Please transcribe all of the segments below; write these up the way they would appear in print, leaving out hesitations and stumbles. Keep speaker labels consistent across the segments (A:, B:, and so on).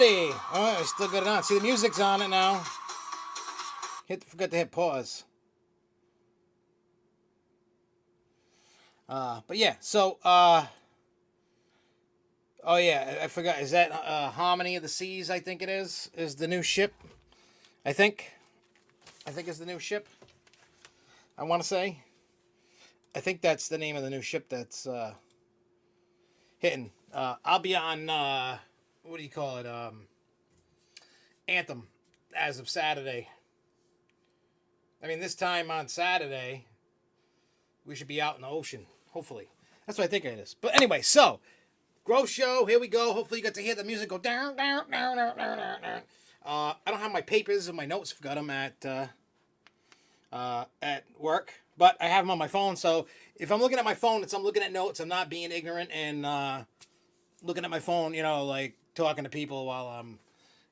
A: ready. Oh, I still got it on. See, the music's on it now. Forgot to hit pause. But yeah, so, oh yeah, I forgot. Is that Harmony of the Seas, I think it is the new ship. I think it's the new ship. I want to say. I think that's the name of the new ship that's hitting. I'll be on, what do you call it? Anthem as of Saturday. I mean, this time on Saturday, we should be out in the ocean, hopefully. That's what I think it is. But anyway, so, Grow Show, here we go. Hopefully you got to hear the music go down, down, down, down, down, down. I don't have my papers and my notes. Forgot them at work. But I have them on my phone, so if I'm looking at my phone, I'm looking at notes. I'm not being ignorant and looking at my phone, like talking to people while I'm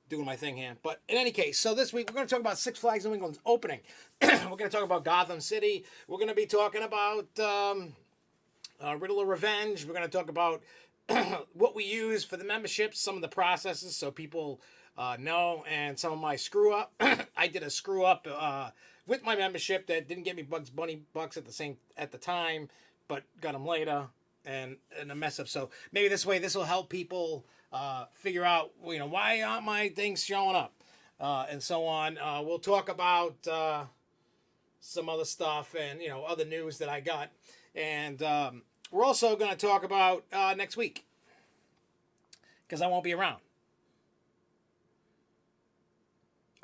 A: doing my thing here. But in any case, so this week we're going to talk about Six Flags New England's opening. We're going to talk about Gotham City. We're going to be talking about Riddle of Revenge. We're going to talk about what we use for the memberships, some of the processes so people know, and some of my screw up. I did a screw up with my membership that didn't get me Bugs Bunny bucks at the time, but got them later, and a mess up. So maybe this will help people figure out, why aren't my things showing up, and so on. We'll talk about some other stuff and other news that I got, and we're also going to talk about next week because I won't be around.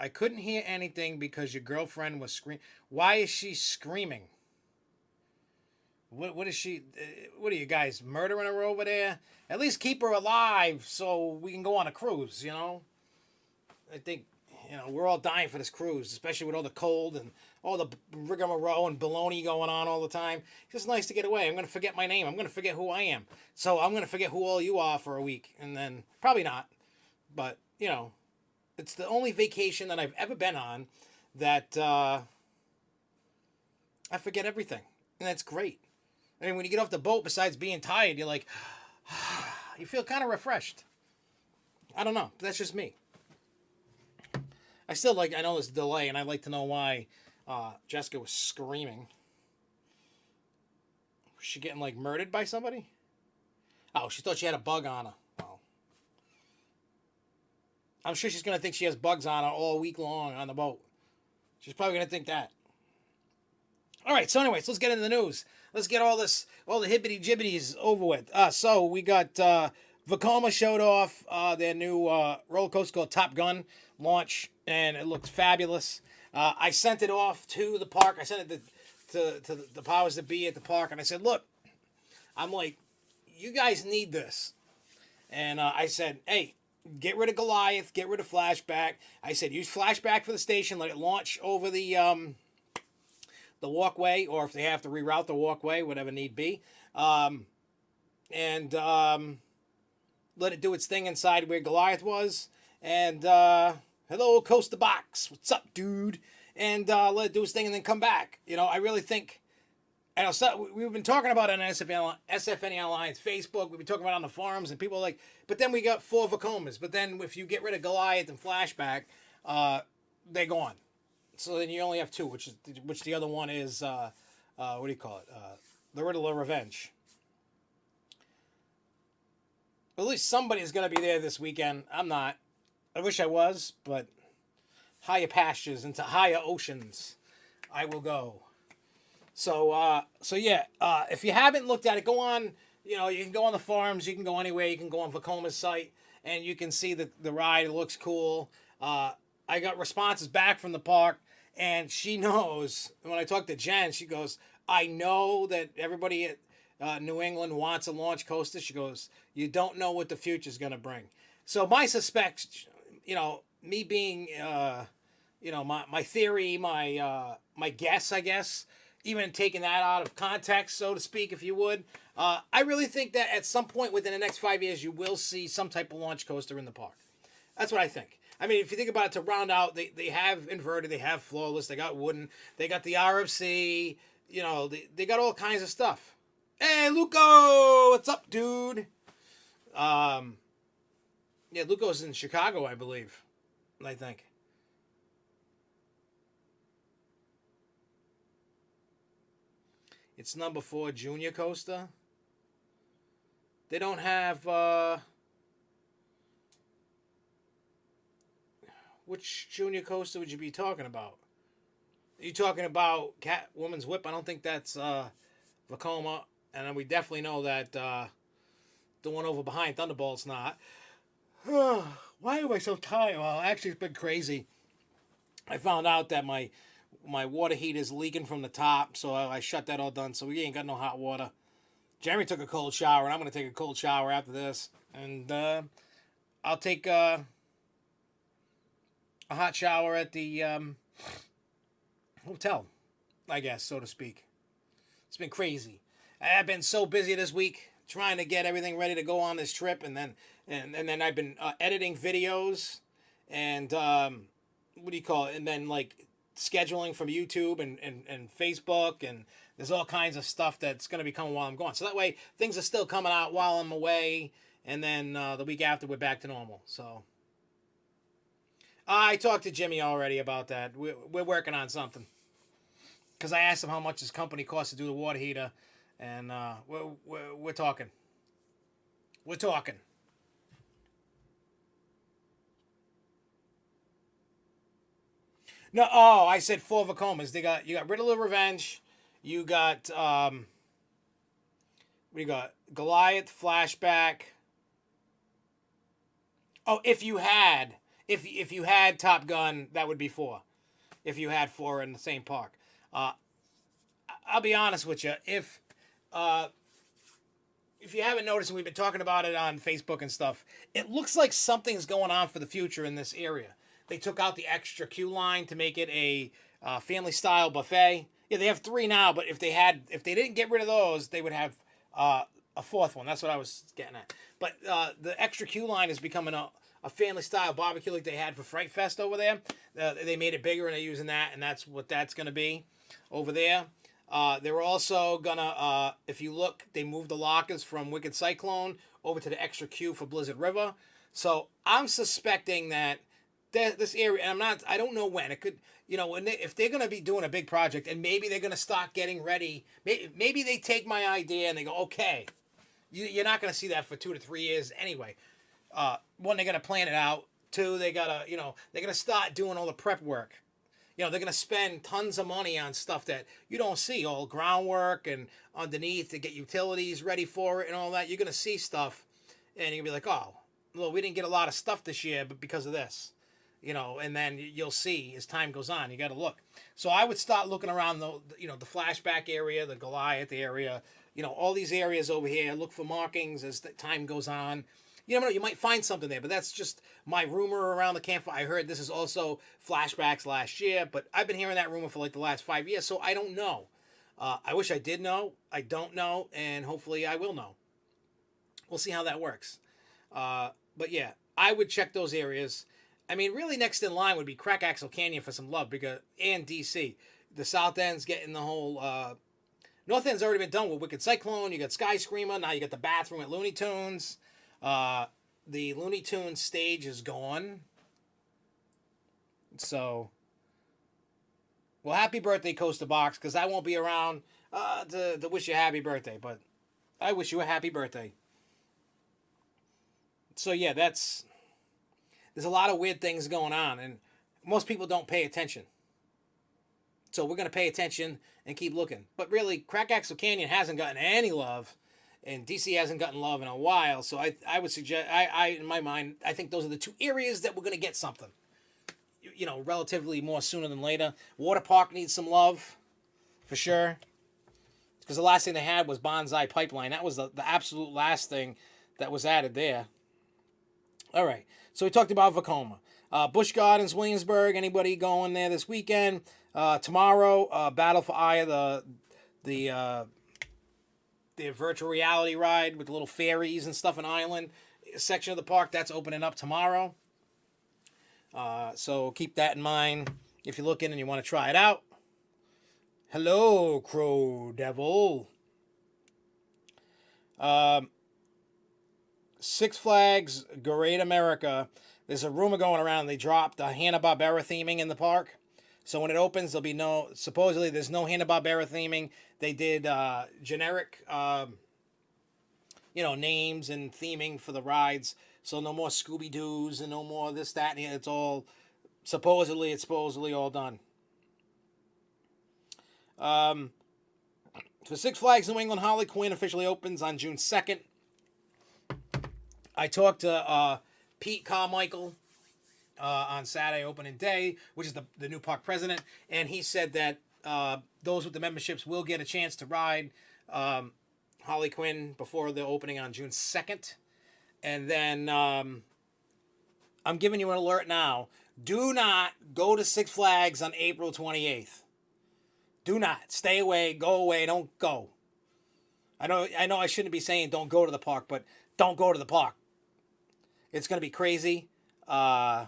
A: I couldn't hear anything because your girlfriend was screaming. Why is she screaming? What is she? What are you guys murdering her over there? At least keep her alive so we can go on a cruise. I think we're all dying for this cruise, especially with all the cold and all the rigmarole and baloney going on all the time. It's just nice to get away. I'm gonna forget my name. I'm gonna forget who I am. So I'm gonna forget who all you are for a week, and then probably not. But it's the only vacation that I've ever been on that I forget everything. And that's great. I mean, when you get off the boat, besides being tired, you're like, you feel kind of refreshed. I don't know. That's just me. I know there's a delay, and I'd like to know why Jessica was screaming. Was she getting, murdered by somebody? Oh, she thought she had a bug on her. I'm sure she's going to think she has bugs on her all week long on the boat. She's probably going to think that. All right, so anyways, let's get into the news. Let's get all the hibbity-jibbities over with. So we got Vekoma showed off their new roller coaster called Top Gun launch, and it looks fabulous. I sent it off to the park. I sent it to the powers that be at the park, and I said, look, I'm like, you guys need this. And I said, hey, get rid of Goliath, get rid of Flashback. I said, use Flashback for the station, let it launch over the walkway, or if they have to reroute the walkway, whatever need be. And let it do its thing inside where Goliath was. And hello, Coaster Box. What's up, dude? And let it do its thing and then come back. I really think... And we've been talking about it on SFNE Online's Facebook. We've been talking about it on the forums, and people are like, but then we got 4 Vekomas. But then if you get rid of Goliath and Flashback, they're gone. So then you only have 2, which the other one is, what do you call it? The Riddle of Revenge. At least somebody's going to be there this weekend. I'm not. I wish I was, but higher pastures into higher oceans I will go. So yeah, if you haven't looked at it, go on, you can go on the forums, you can go anywhere, you can go on Vekoma's site, and you can see the ride. It looks cool. I got responses back from the park, and she knows, when I talked to Jen, she goes, I know that everybody at New England wants a launch coaster. She goes, you don't know what the future's going to bring. So my suspect, me being, my theory, my guess, I guess, even taking that out of context, so to speak, if you would, I really think that at some point within the next 5 years, you will see some type of launch coaster in the park. That's what I think. I mean, if you think about it, to round out, they have inverted, they have flawless, they got wooden, they got the RFC, they got all kinds of stuff. Hey, Luco, what's up, dude? Yeah, Luco's in Chicago, I believe. I think. It's number 4, Junior Coaster. They don't have, which Junior Coaster would you be talking about? Are you talking about Catwoman's Whip? I don't think that's, Vacoma. And we definitely know that, the one over behind Thunderbolt's not. Why am I so tired? Well, actually, it's been crazy. I found out that my water heater is leaking from the top, so I shut that all done. So we ain't got no hot water. Jeremy took a cold shower, and I'm gonna take a cold shower after this, and I'll take a hot shower at the hotel, I guess, so to speak. It's been crazy. I've been so busy this week trying to get everything ready to go on this trip, and then I've been editing videos, and what do you call it? And then like scheduling from YouTube and Facebook, and there's all kinds of stuff that's going to be coming while I'm gone. So that way things are still coming out while I'm away, and then the week after we're back to normal. So I talked to Jimmy already about that. We're working on something. Because I asked him how much his company costs to do the water heater, and we're talking. We're talking. No, oh, I said 4 Vacomas. You got Riddler Revenge, you got what do you got? Goliath Flashback. Oh, if you had Top Gun, that would be 4. If you had 4 in the same park. I'll be honest with you. If you haven't noticed, and we've been talking about it on Facebook and stuff, it looks like something's going on for the future in this area. They took out the extra queue line to make it a family style buffet. Yeah, they have 3 now, but if they didn't get rid of those, they would have a 4th one. That's what I was getting at. But the extra queue line is becoming a family style barbecue like they had for Fright Fest over there. They made it bigger and they're using that, and that's what that's going to be over there. They're also gonna, if you look, they moved the lockers from Wicked Cyclone over to the extra queue for Blizzard River. So I'm suspecting that this area, and I don't know when it could, if they're gonna be doing a big project, and maybe they're gonna start getting ready. Maybe they take my idea and they go, okay, you're not gonna see that for 2 to 3 years anyway. One, they gotta plan it out. 2, they gotta, they're gonna start doing all the prep work. They're going to spend tons of money on stuff that you don't see, all groundwork and underneath to get utilities ready for it and all that. You're going to see stuff, and you'll be like, oh, well, we didn't get a lot of stuff this year, but because of this, and then you'll see as time goes on. You got to look. So I would start looking around the flashback area, the Goliath area, all these areas over here. Look for markings as the time goes on. You never know, you might find something there, but that's just my rumor around the campfire. I heard this is also flashbacks last year, but I've been hearing that rumor for like the last 5 years, so I don't know. I wish I did know. I don't know, and hopefully I will know. We'll see how that works. But yeah, I would check those areas. I mean, really next in line would be Crack Axle Canyon for some love, and DC. The South End's getting the whole... North End's already been done with Wicked Cyclone. You got Sky Screamer. Now you got the bathroom at Looney Tunes. The Looney Tunes stage is gone. So, well, happy birthday, Coaster Box, because I won't be around to wish you a happy birthday, but I wish you a happy birthday. So, yeah, there's a lot of weird things going on, and most people don't pay attention. So we're going to pay attention and keep looking. But really, Crack Axle Canyon hasn't gotten any love. And DC hasn't gotten love in a while, so I would suggest, in my mind, I think those are the 2 areas that we're going to get something. Relatively more sooner than later. Water Park needs some love, for sure. Because the last thing they had was Bonsai Pipeline. That was the absolute last thing that was added there. All right, so we talked about Vacoma. Busch Gardens, Williamsburg, anybody going there this weekend? Tomorrow, Battle for Aya, the virtual reality ride with the little fairies and stuff in Island section of the park, that's opening up tomorrow. So keep that in mind if you're looking and you want to try it out. Hello, Crow Devil. Six Flags Great America. There's a rumor going around they dropped Hanna-Barbera theming in the park. So when it opens, there'll be no, supposedly there's no Hanna-Barbera theming. They did generic, names and theming for the rides. So no more Scooby-Doos and no more this, that, and it's all, it's supposedly all done. For Six Flags New England, Harley Quinn officially opens on June 2nd. I talked to Pete Carmichael on Saturday opening day, which is the new park president, and he said that those with the memberships will get a chance to ride Harley Quinn before the opening on June 2nd. And then I'm giving you an alert now. Do not go to Six Flags on April 28th. Do not. Stay away. Go away. Don't go. I know I shouldn't be saying don't go to the park, but don't go to the park. It's going to be crazy. Only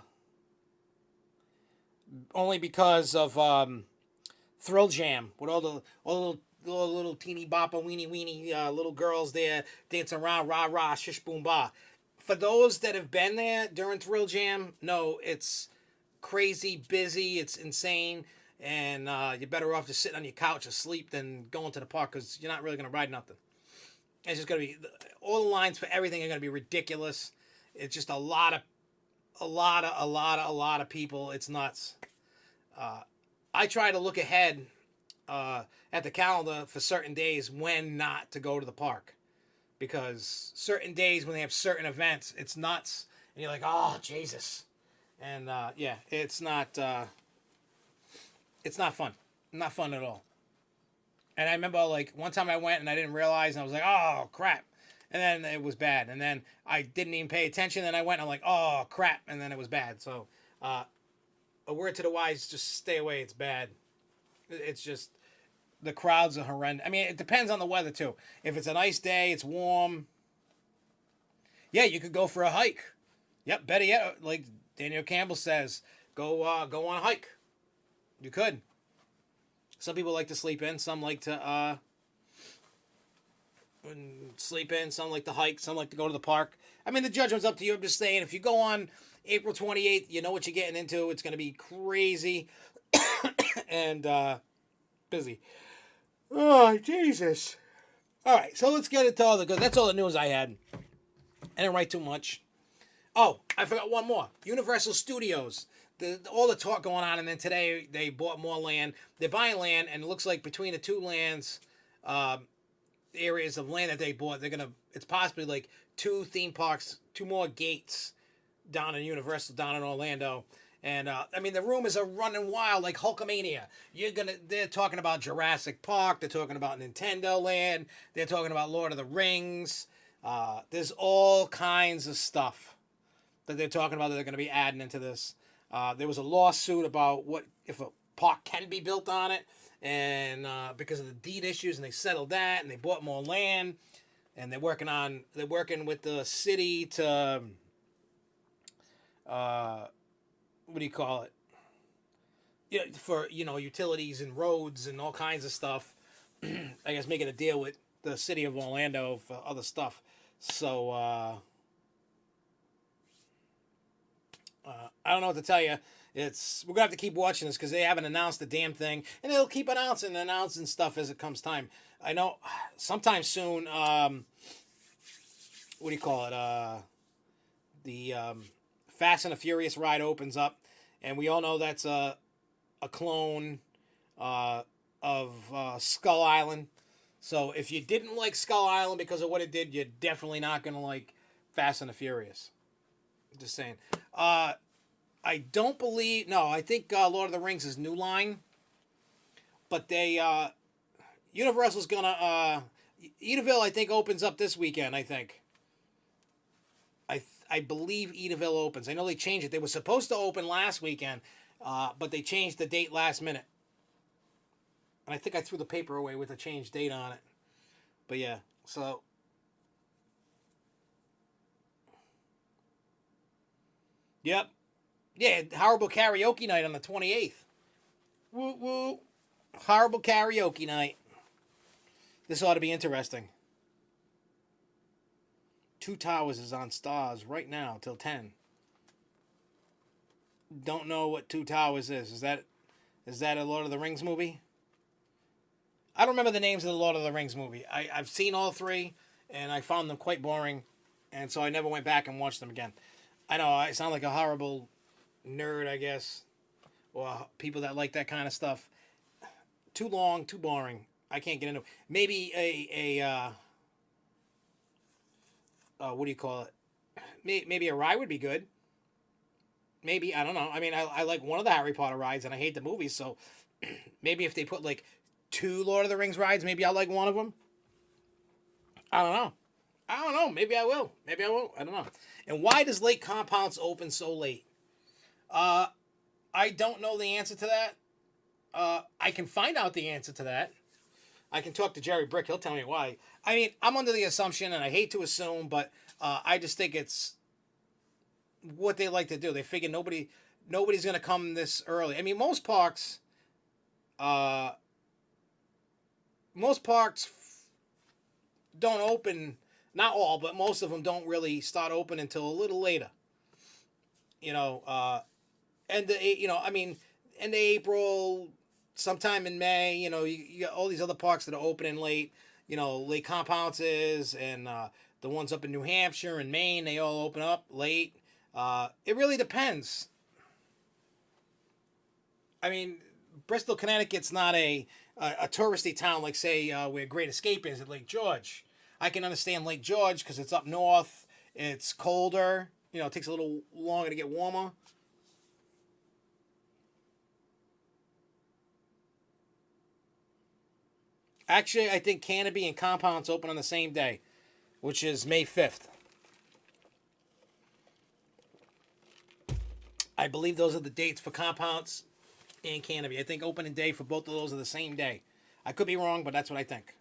A: because of Thrill Jam with all the little teeny boppa weenie little girls there dancing around, rah rah shish boom ba. For those that have been there during Thrill Jam, no, it's crazy busy, it's insane, and you're better off just sitting on your couch asleep than going to the park because you're not really gonna ride nothing. It's just gonna be all the lines for everything are gonna be ridiculous. It's just a lot of people. It's nuts. I try to look ahead at the calendar for certain days when not to go to the park, because certain days when they have certain events, it's nuts, and you're like, oh Jesus, and it's not fun, not fun at all. And I remember like one time I went and I didn't realize, and I was like, oh crap. And then it was bad. And then I didn't even pay attention. And I went and I'm like, oh, crap. And then it was bad. So a word to the wise, just stay away. It's bad. It's just, the crowds are horrendous. I mean, it depends on the weather, too. If it's a nice day, it's warm. Yeah, you could go for a hike. Yep, better yet, like Daniel Campbell says, go on a hike. You could. Some people like to sleep in. Some like to... sleep in, some like to hike, some like to go to the park. I mean, the judgment's up to you. I'm just saying, if you go on April 28th, you know what you're getting into. It's going to be crazy and busy. Oh, Jesus. All right, so let's get into all the good. That's all the news I had. I didn't write too much. Oh, I forgot one more. Universal Studios. All the talk going on, and then today they bought more land. They're buying land, and it looks like between the two lands, areas of land that they bought, it's possibly like 2 theme parks, 2 more gates down in Universal down in Orlando. And I mean, the rumors are running wild like Hulkamania. They're talking about Jurassic Park, they're talking about Nintendo Land, they're talking about Lord of the Rings. There's all kinds of stuff that they're talking about that they're going to be adding into this. There was a lawsuit about what if a park can be built on it, and because of the deed issues, and they settled that, and they bought more land, and they're working with the city to what do you call it? Yeah, for utilities and roads and all kinds of stuff. I guess making a deal with the city of Orlando for other stuff. So I don't know what to tell you. We're gonna have to keep watching this because they haven't announced the damn thing, and they'll keep announcing stuff as it comes time. I know sometime soon. What do you call it? The Fast and the Furious ride opens up, and we all know that's a clone of Skull Island. So if you didn't like Skull Island because of what it did, you're definitely not gonna like Fast and the Furious. Just saying. I don't believe... No, I think Lord of the Rings is New Line. But they... Universal's gonna... Edaville, I think, opens up this weekend, I think. I believe Edaville opens. I know they changed it. They were supposed to open last weekend, but they changed the date last minute. And I think I threw the paper away with a changed date on it. But yeah, so... Yep. Yeah, horrible karaoke night on the 28th. Woo woo. Horrible karaoke night. This ought to be interesting. Two Towers is on Stars right now till 10. Don't know what Two Towers is. Is that a Lord of the Rings movie? I don't remember the names of the Lord of the Rings movie. I've seen all three, and I found them quite boring, and so I never went back and watched them again. I know I sound like a horrible nerd, I guess, or people that like that kind of stuff. Too long, too boring. I can't get into it. Maybe what do you call it? Maybe a ride would be good. Maybe, I don't know. I mean, I like one of the Harry Potter rides, and I hate the movies, so maybe if they put like two Lord of the Rings rides, maybe I'll like one of them. I don't know. I don't know. Maybe I will. Maybe I won't. I don't know. And why does Lake Compounce open so late? I don't know the answer to that. I can find out the answer to that. I can talk to Jerry Brick. He'll tell me why. I mean, I'm under the assumption, and I hate to assume, but I just think it's what they like to do. They figure nobody's going to come this early. I mean, uh, most parks don't open. Not all, but most of them don't really start open until a little later. You know, I mean, end of April, sometime in May. You know, you got all these other parks that are opening late. You know, Lake Compounces and the ones up in New Hampshire and Maine, they all open up late. It really depends. I mean, Bristol, Connecticut's not a touristy town like, say, where Great Escape is at Lake George. I can understand Lake George because it's up north. It's colder. You know, it takes a little longer to get warmer. Actually, I think Canopy and Compounce open on the same day, which is May 5th. I believe those are the dates for Compounce and Canopy. I think opening day for both of those are the same day. I could be wrong, but that's what I think.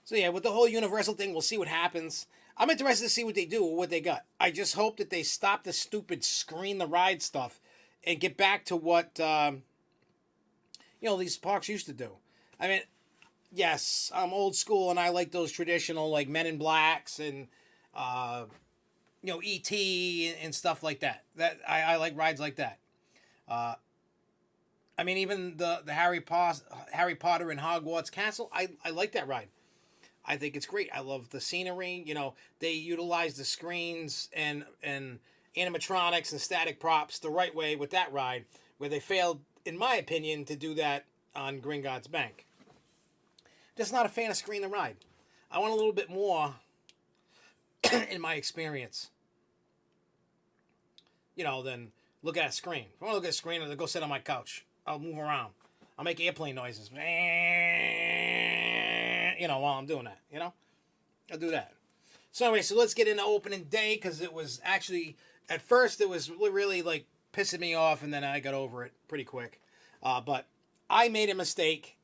A: So yeah, with the whole Universal thing, we'll see what happens. I'm interested to see what they do or what they got. I just hope that they stop the stupid screen the ride stuff and get back to what these parks used to do. I mean, yes, I'm old school and I like those traditional like Men in Blacks and E.T. and stuff like that. That I like rides like that. I mean, even the Harry Potter and Hogwarts Castle, I like that ride. I think it's great. I love the scenery. You know, they utilize the screens and animatronics and static props the right way with that ride, where they failed, in my opinion, to do that on Gringotts Bank. Just not a fan of screen the ride. I want a little bit more in my experience. You know, than look at a screen. If I want to look at a screen, I'll go sit on my couch. I'll move around. I'll make airplane noises. While I'm doing that. I'll do that. So anyway, so let's get into opening day, because it was actually, at first it was really like pissing me off, and then I got over it pretty quick. But I made a mistake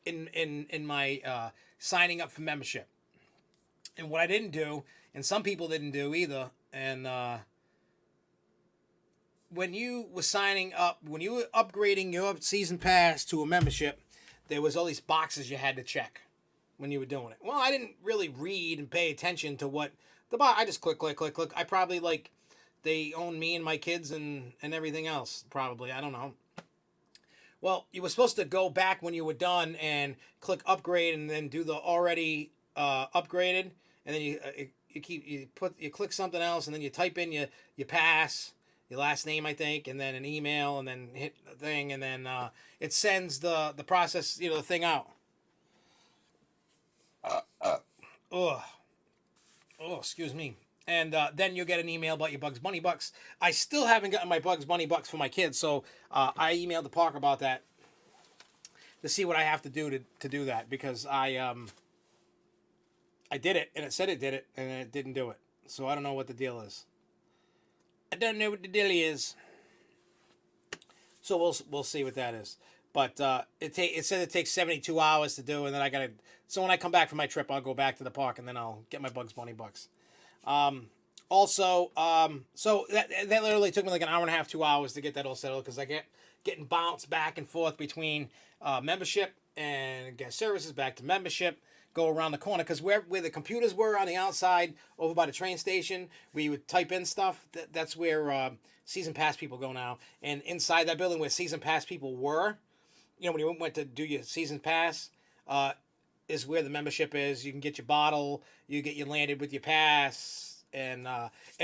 A: in my signing up for membership. And what I didn't do, and some people didn't do either, and when you were signing up, when you were upgrading your season pass to a membership, there was all these boxes you had to check when you were doing it. Well, I didn't really read and pay attention to what the box. I just click. I probably they own me and my kids and everything else. Probably, I don't know. Well, you were supposed to go back when you were done and click upgrade and then do the already upgraded, and then you click something else, and then you type in your pass. Your last name, I think, and then an email, and then hit the thing, and then it sends the process, the thing out. Excuse me. And then you'll get an email about your Bugs Bunny bucks. I still haven't gotten my Bugs Bunny bucks for my kids, so I emailed the park about that to see what I have to do to do that, because I did it, and it said it did it, and it didn't do it. So I don't know what the deal is. I don't know what the deal is. So we'll see what that is. But it said it takes 72 hours to do, and then I gotta. So when I come back from my trip, I'll go back to the park, and then I'll get my Bugs Bunny bucks. So that literally took me like an hour and a half, 2 hours to get that all settled, because I getting bounced back and forth between membership and guest services, back to membership, go around the corner, because where the computers were on the outside over by the train station, where you would type in stuff, that's where season pass people go now. And inside that building where season pass people were, when you went to do your season pass, is where the membership is. You can get your bottle, you get your landed with your pass, and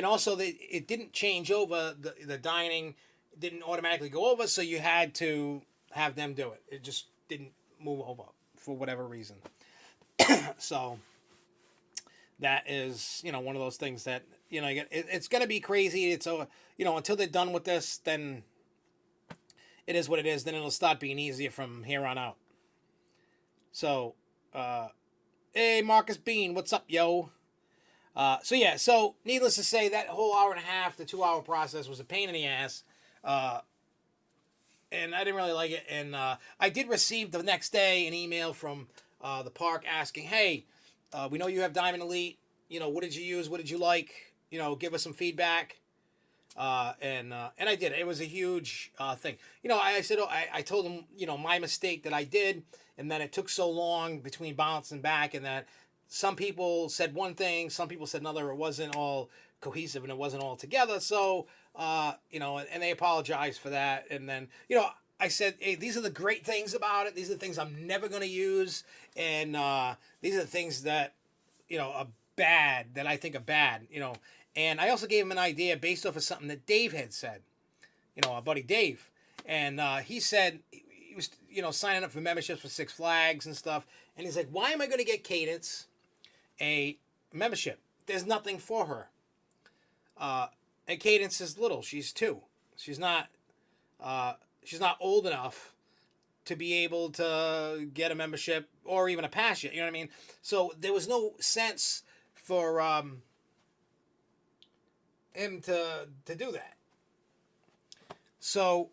A: also it didn't change over. The dining didn't automatically go over, so you had to have them do it. It just didn't move over for whatever reason. So that is, one of those things that, it's going to be crazy. It's until they're done with this, then it is what it is. Then it'll start being easier from here on out. So, hey, Marcus Bean, what's up, yo? So needless to say, that whole hour and a half to 2 hour process was a pain in the ass. And I didn't really like it. And I did receive the next day an email from the park asking, hey, we know you have Diamond Elite. What did you use? What did you like? Give us some feedback. And I did. It was a huge thing. I said, I told them, my mistake that I did, and that it took so long between bouncing back, and that some people said one thing, some people said another. It wasn't all cohesive and it wasn't all together. So, and they apologized for that. And then, I said, hey, these are the great things about it. These are the things I'm never going to use. And these are the things that, are bad, that I think are bad, And I also gave him an idea based off of something that Dave had said, our buddy Dave. And he said he was, signing up for memberships for Six Flags and stuff. And he's like, why am I going to get Cadence a membership? There's nothing for her. And Cadence is little. She's 2. She's not old enough to be able to get a membership or even a pass yet. You know what I mean? So there was no sense for him to do that. So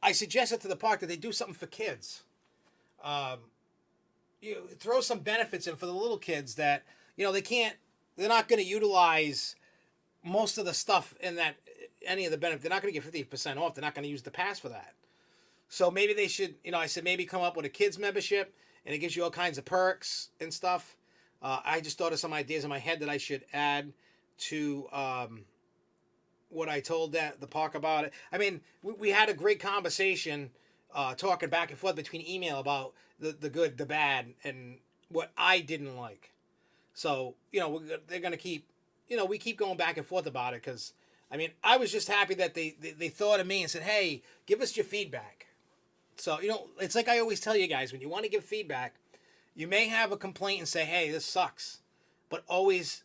A: I suggested to the park that they do something for kids. Throw some benefits in for the little kids that, they're not going to utilize most of the stuff in that, any of the benefits. They're not going to get 50% off. They're not going to use the pass for that. So maybe they should, I said, maybe come up with a kids membership, and it gives you all kinds of perks and stuff. I just thought of some ideas in my head that I should add to what I told the park about it. I mean, we had a great conversation talking back and forth between email about the good, the bad, and what I didn't like. So, they're going to keep, we keep going back and forth about it, because, I mean, I was just happy that they thought of me and said, hey, give us your feedback. So, it's like I always tell you guys, when you want to give feedback, you may have a complaint and say, hey, this sucks, but always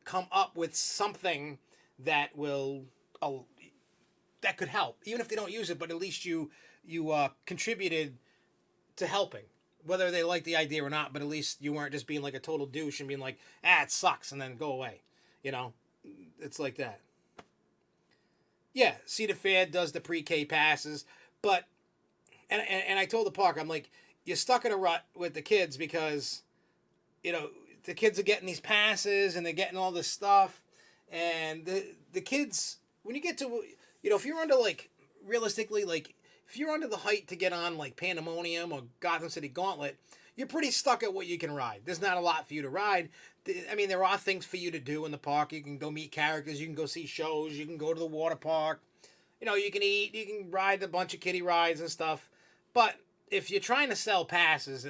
A: come up with something that will, that could help, even if they don't use it, but at least you contributed to helping, whether they like the idea or not, but at least you weren't just being like a total douche and being like, it sucks, and then go away. It's like that. Yeah, Cedar Fair does the pre-K passes, but, and I told the park, I'm like, you're stuck in a rut with the kids because, the kids are getting these passes and they're getting all this stuff, and the kids, when you get to, if you're under, like, realistically, like, if you're under the height to get on, like, Pandemonium or Gotham City Gauntlet, you're pretty stuck at what you can ride. There's not a lot for you to ride. I mean, there are things for you to do in the park. You can go meet characters. You can go see shows. You can go to the water park. You can eat. You can ride a bunch of kiddie rides and stuff. But if you're trying to sell passes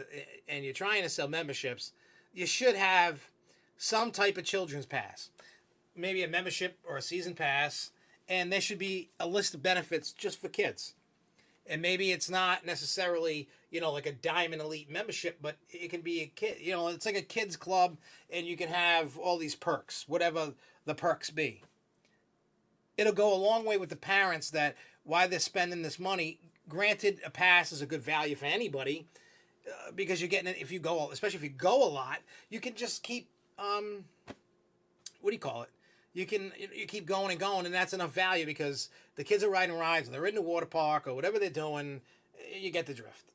A: and you're trying to sell memberships, you should have some type of children's pass. Maybe a membership or a season pass. And there should be a list of benefits just for kids. And maybe it's not necessarily, like a Diamond Elite membership, but it can be a kid, it's like a kids club, and you can have all these perks, whatever the perks be. It'll go a long way with the parents that why they're spending this money. Granted, a pass is a good value for anybody, because you're getting it if you go, especially if you go a lot, you can just keep, you keep going and going, and that's enough value because the kids are riding rides, or they're in the water park, or whatever they're doing. You get the drift.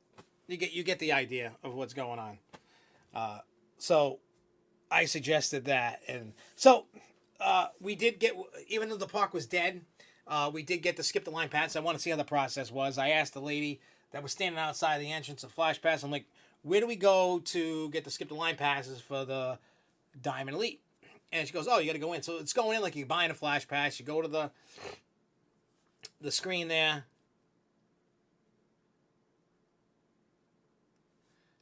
A: You get the idea of what's going on. So I suggested that, and so we did get, even though the park was dead, we did get to skip the line pass. I want to see how the process was. I asked the lady that was standing outside the entrance of Flash Pass, I'm like, where do we go to get the skip the line passes for the Diamond Elite? And she goes, oh, you got to go in. So it's going in like you're buying a flash pass. You go to the screen there.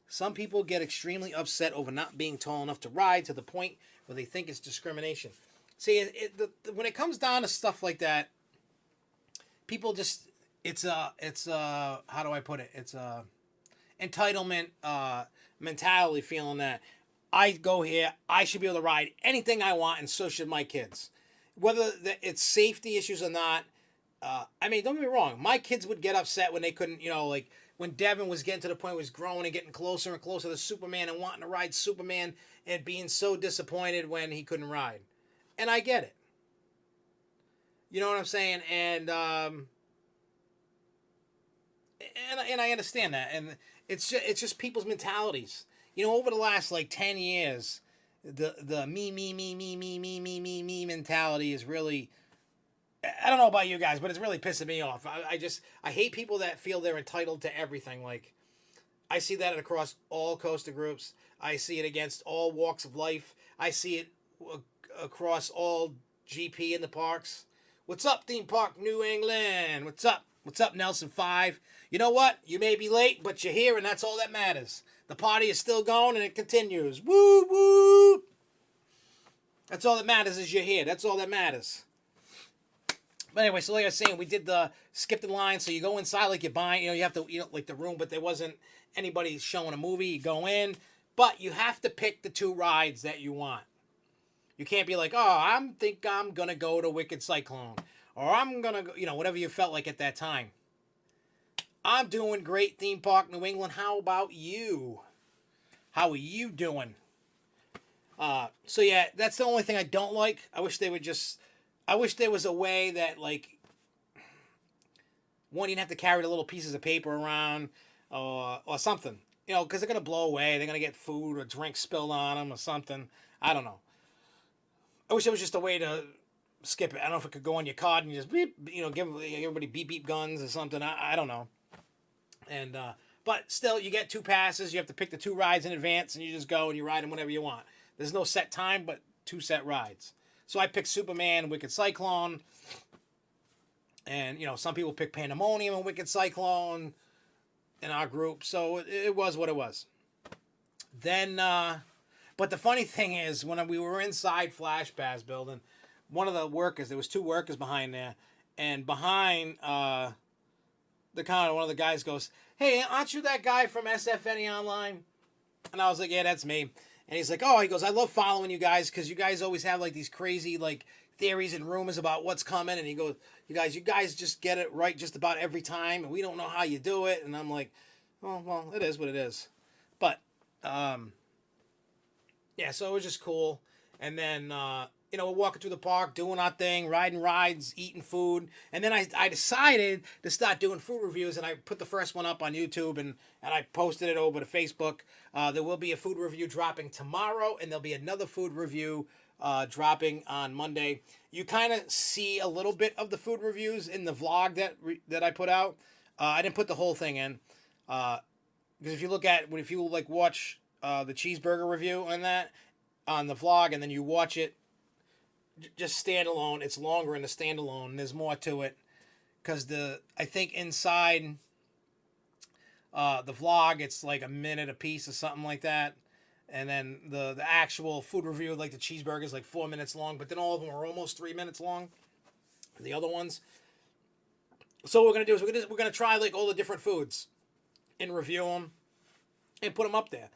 A: Some people get extremely upset over not being tall enough to ride to the point where they think it's discrimination. See, when it comes down to stuff like that, people just, it's how do I put it? It's a entitlement mentality, feeling that I go here, I should be able to ride anything I want, and so should my kids. Whether it's safety issues or not, I mean, don't get me wrong. My kids would get upset when they couldn't, like when Devin was getting to the point where he was growing and getting closer and closer to Superman and wanting to ride Superman and being so disappointed when he couldn't ride. And I get it. You know what I'm saying? And I understand that. And it's just people's mentalities. Over the last like 10 years, the me mentality is really, I don't know about you guys, but it's really pissing me off. I hate people that feel they're entitled to everything. Like, I see that across all Costa groups. I see it against all walks of life. I see it across all GP in the parks. What's up, Theme Park New England? What's up? What's up, Nelson 5? You know what? You may be late, but you're here, and that's all that matters. The party is still going, and it continues. Woo, woo! That's all that matters is you're here. That's all that matters. But anyway, so like I was saying, we did the skip the line. So you go inside like you're buying, you have to, like the room, but there wasn't anybody showing a movie. You go in, but you have to pick the 2 rides that you want. You can't be like, oh, I think I'm going to go to Wicked Cyclone. Or I'm going to go, whatever you felt like at that time. I'm doing great, Theme Park New England. How about you? How are you doing? So yeah, that's the only thing I don't like. I wish there was a way that, like, one, you didn't have to carry the little pieces of paper around or something. Because they're going to blow away. They're going to get food or drink spilled on them or something. I don't know. I wish there was just a way to skip it. I don't know if it could go on your card and you just beep, give everybody beep beep guns or something. I don't know. And but still, you get 2 passes. You have to pick the 2 rides in advance, and you just go and you ride them whenever you want. There's no set time, but 2 set rides. So I picked Superman, Wicked Cyclone, and some people pick Pandemonium and Wicked Cyclone in our group. So it was what it was. Then, but the funny thing is, when we were inside Flash Pass building, one of the workers, there was 2 workers behind there, and behind the counter, one of the guys goes, "Hey, aren't you that guy from SFNE Online?" And I was like, "Yeah, that's me." And he's like, "Oh," he goes, "I love following you guys because you guys always have like these crazy like theories and rumors about what's coming." And he goes, you guys just get it right just about every time, and we don't know how you do it." And I'm like, "Oh, well, it is what it is." But yeah, so it was just cool. And then we're walking through the park, doing our thing, riding rides, eating food. And then I decided to start doing food reviews, and I put the first one up on YouTube, and I posted it over to Facebook. There will be a food review dropping tomorrow, and there'll be another food review dropping on Monday. You kind of see a little bit of the food reviews in the vlog that I put out. I didn't put the whole thing in. Because if you watch the cheeseburger review on the vlog, and then you watch it just standalone, it's longer in the standalone, and there's more to it, because I think inside the vlog it's like a minute a piece or something like that, and then the actual food review, like the cheeseburger, is like 4 minutes long, but then all of them are almost 3 minutes long, the other ones. So what we're gonna do is we're gonna try like all the different foods and review them and put them up there.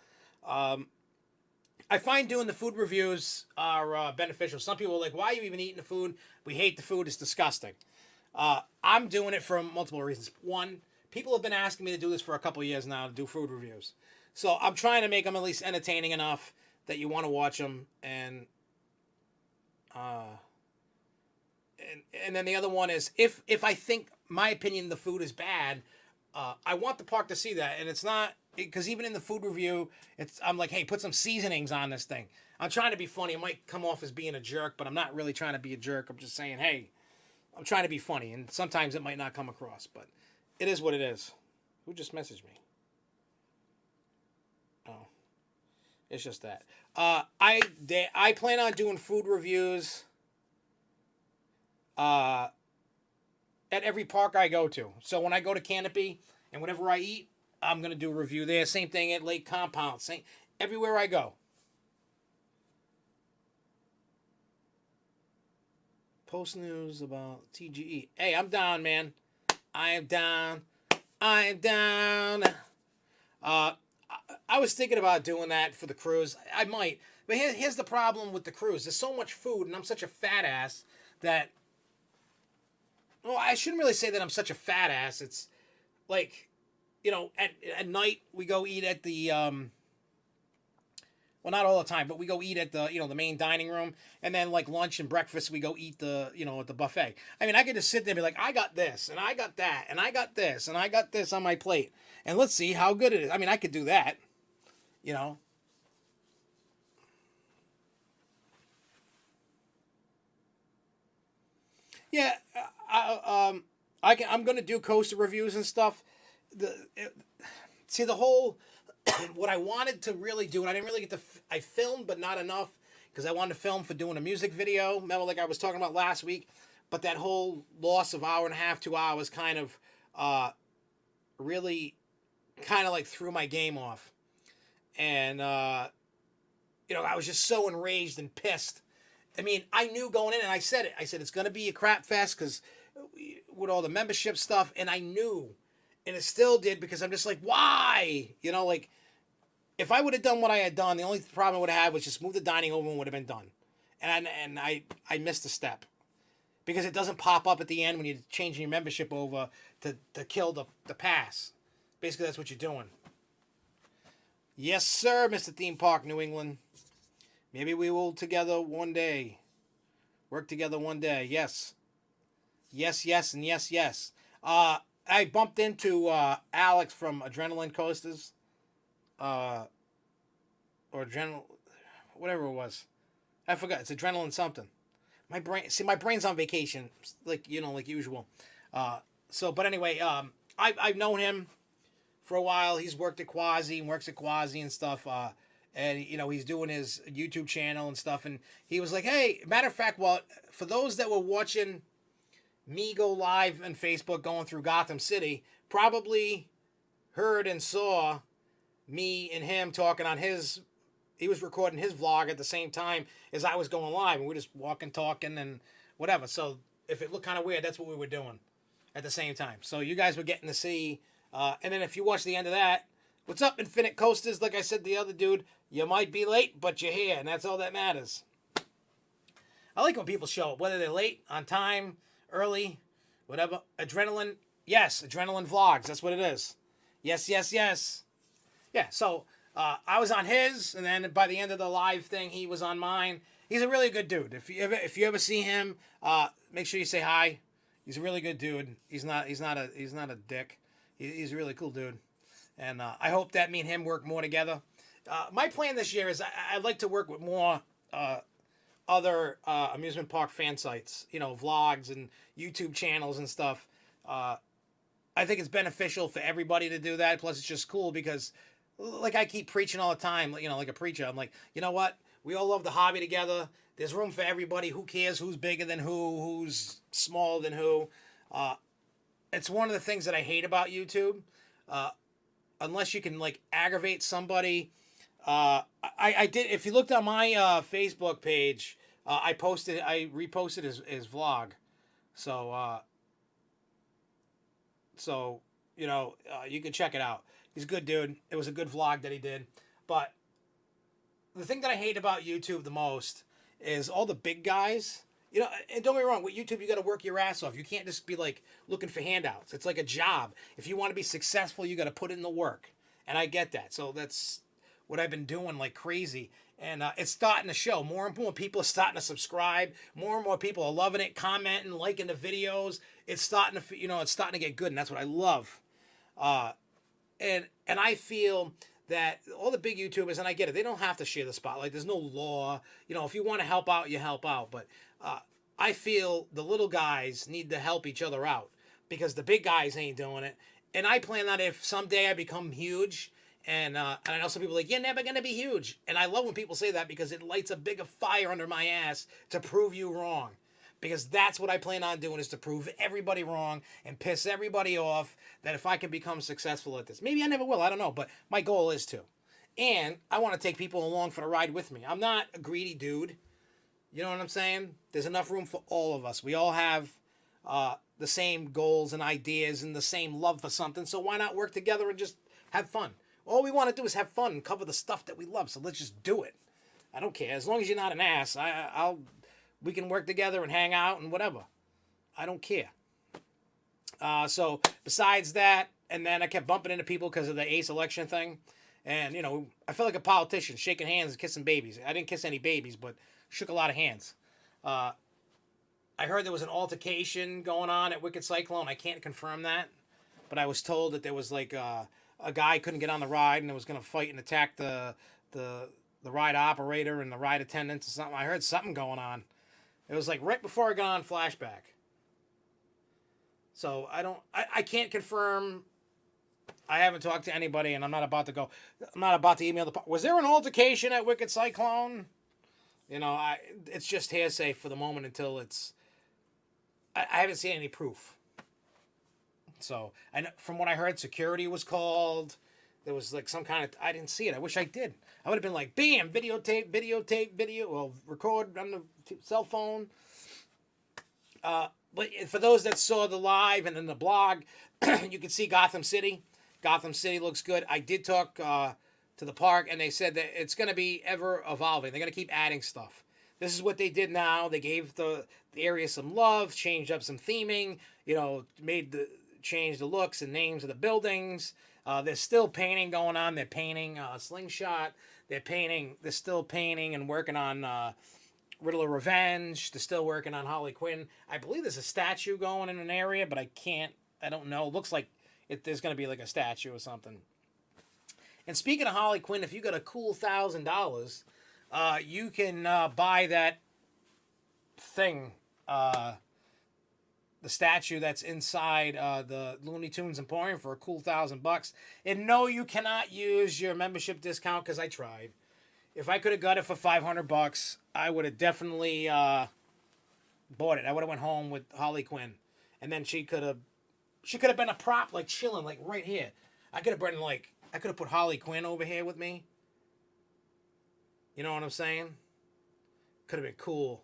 A: I find doing the food reviews are beneficial. Some people are like, "Why are you even eating the food? We hate the food. It's disgusting." I'm doing it for multiple reasons. One, people have been asking me to do this for a couple of years now, to do food reviews. So I'm trying to make them at least entertaining enough that you want to watch them. And then the other one is, if I think my opinion the food is bad, I want the park to see that. And it's not, because even in the food review, I'm like, "Hey, put some seasonings on this thing." I'm trying to be funny. It might come off as being a jerk, but I'm not really trying to be a jerk. I'm just saying, hey, I'm trying to be funny, and sometimes it might not come across, but it is what it is. Who just messaged me? It's just that. I plan on doing food reviews at every park I go to. So when I go to Canopy and whatever I eat, I'm gonna do a review there. Same thing at Lake Compound. Same everywhere I go. Post news about TGE. Hey, I'm down, man. I am down. I am down. I was thinking about doing that for the cruise. I might. But here's the problem with the cruise. There's so much food, and I'm such a fat ass that. Well, I shouldn't really say that I'm such a fat ass. It's like, at night we go eat at the well, not all the time, but we go eat at the the main dining room, and then like lunch and breakfast we go eat at the buffet. I mean, I could just sit there and be like, I got this, and I got that, and I got this, and I got this on my plate, and let's see how good it is. I mean, I could do that, you know. Yeah, I'm gonna do coaster reviews and stuff. See the whole what I wanted to really do, and I didn't really get to. I filmed, but not enough because I wanted to film for doing a music video. Remember, like I was talking about last week. But that whole loss of hour and a half, 2 hours, kind of really, kind of like threw my game off, and I was just so enraged and pissed. I mean, I knew going in, and I said it. I said it's going to be a crap fest because with all the membership stuff, and I knew, and it still did because I'm just like, why? Like if I would have done what I had done, the only problem I would have had was just move the dining over and would have been done, and I missed a step because it doesn't pop up at the end when you're changing your membership over to kill the pass. Basically, that's what you're doing. Yes, sir, Mr. Theme Park, New England. Maybe we will together one day. Work together one day. Yes. Yes, yes, and yes, yes. I bumped into Alex from Adrenaline Coasters. Or Adrenaline... Whatever it was. I forgot. It's Adrenaline something. My brain's on vacation. Like usual. But anyway, I've known him for a while. He's worked at Quasi and works at Quasi and stuff. And he's doing his YouTube channel and stuff, and he was like, hey, matter of fact, well, for those that were watching me go live on Facebook going through Gotham City, probably heard and saw me and him talking on he was recording his vlog at the same time as I was going live, and we're just walking, talking, and whatever. So if it looked kind of weird, that's what we were doing at the same time. So you guys were getting to see, and then if you watch the end of that, what's up, Infinite Coasters? Like I said, the other dude, you might be late, but you're here, and that's all that matters. I like when people show up, whether they're late, on time, early, whatever. Adrenaline, yes, Adrenaline Vlogs, that's what it is. Yes, yes, yes. Yeah, so I was on his, and then by the end of the live thing, he was on mine. He's a really good dude. If you ever see him, make sure you say hi. He's a really good dude. He's not a dick. He's a really cool dude. And I hope that me and him work more together. My plan this year is I'd like to work with more other amusement park fan sites, vlogs and YouTube channels and stuff. I think it's beneficial for everybody to do that. Plus, it's just cool because, like I keep preaching all the time, like a preacher. I'm like, you know what? We all love the hobby together. There's room for everybody. Who cares who's bigger than who's smaller than who? It's one of the things that I hate about YouTube. Unless you can like aggravate somebody. I did. If you looked on my Facebook page, I reposted his vlog. So you can check it out. He's a good dude. It was a good vlog that he did. But the thing that I hate about YouTube the most is all the big guys. And don't get me wrong, with YouTube, you got to work your ass off. You can't just be like looking for handouts. It's like a job. If you want to be successful, you got to put in the work. And I get that. So that's what I've been doing like crazy. And it's starting to show. More and more people are starting to subscribe. More and more people are loving it, commenting, liking the videos. It's starting to, it's starting to get good. And that's what I love. And I feel that all the big YouTubers, and I get it, they don't have to share the spotlight. There's no law. If you want to help out, you help out. But I feel the little guys need to help each other out because the big guys ain't doing it. And I plan that if someday I become huge And I know some people are like, you're never going to be huge. And I love when people say that because it lights a bigger fire under my ass to prove you wrong. Because that's what I plan on doing, is to prove everybody wrong and piss everybody off, that if I can become successful at this. Maybe I never will, I don't know, but my goal is to. And I want to take people along for the ride with me. I'm not a greedy dude. You know what I'm saying? There's enough room for all of us. We all have the same goals and ideas and the same love for something, so why not work together and just have fun? All we want to do is have fun and cover the stuff that we love, so let's just do it. I don't care. As long as you're not an ass, we can work together and hang out and whatever. I don't care. So besides that, and then I kept bumping into people because of the Ace election thing. And, you know, I felt like a politician, shaking hands and kissing babies. I didn't kiss any babies, but shook a lot of hands. I heard there was an altercation going on at Wicked Cyclone. I can't confirm that, but I was told that there was like a guy couldn't get on the ride and was going to fight and attack the ride operator and the ride attendants or something. I heard something going on. It was like right before I got on Flashback. So I can't confirm. I haven't talked to anybody, and I'm not about to email the. Was there an altercation at Wicked Cyclone? You know, it's just hearsay for the moment until it's. I haven't seen any proof. So, and from what I heard, security was called. There was like some kind of. I didn't see it. I wish I did. I would have been like, bam, videotape, well, record on the cell phone. But for those that saw the live and then the blog, you can see Gotham City. Gotham City looks good. I did talk to the park, and they said that it's going to be ever evolving. They're going to keep adding stuff. This is what they did now. They gave the area some love, changed up some theming, you know, changed the looks and names of the buildings. There's still painting going on. They're painting Slingshot. They're still painting and working on Riddler Revenge. They're still working on Harley Quinn. I believe there's a statue going in an area, but I don't know. It looks like there's going to be like a statue or something. And speaking of Harley Quinn, if you got a cool $1,000, you can buy that thing, the statue that's inside the Looney Tunes Emporium for a cool $1,000. And no, you cannot use your membership discount, because I tried. If I could have got it for $500, I would have definitely bought it. I would have went home with Harley Quinn, and then she could have been a prop, like chilling, like right here. I could have put Harley Quinn over here with me. You know what I'm saying? Could have been cool.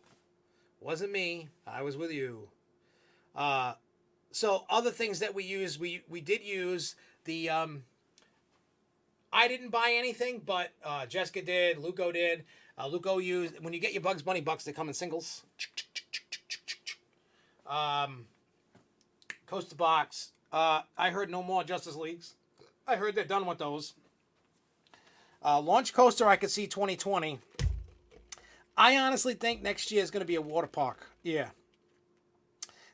A: Wasn't me. I was with you. So other things that we use, we did use the. I didn't buy anything, but Jessica did. Luco did. Luco used, when you get your Bugs Bunny bucks, they come in singles. Coaster box. I heard no more Justice Leagues. I heard they're done with those. Launch coaster, I could see 2020. I honestly think next year is going to be a water park. Yeah.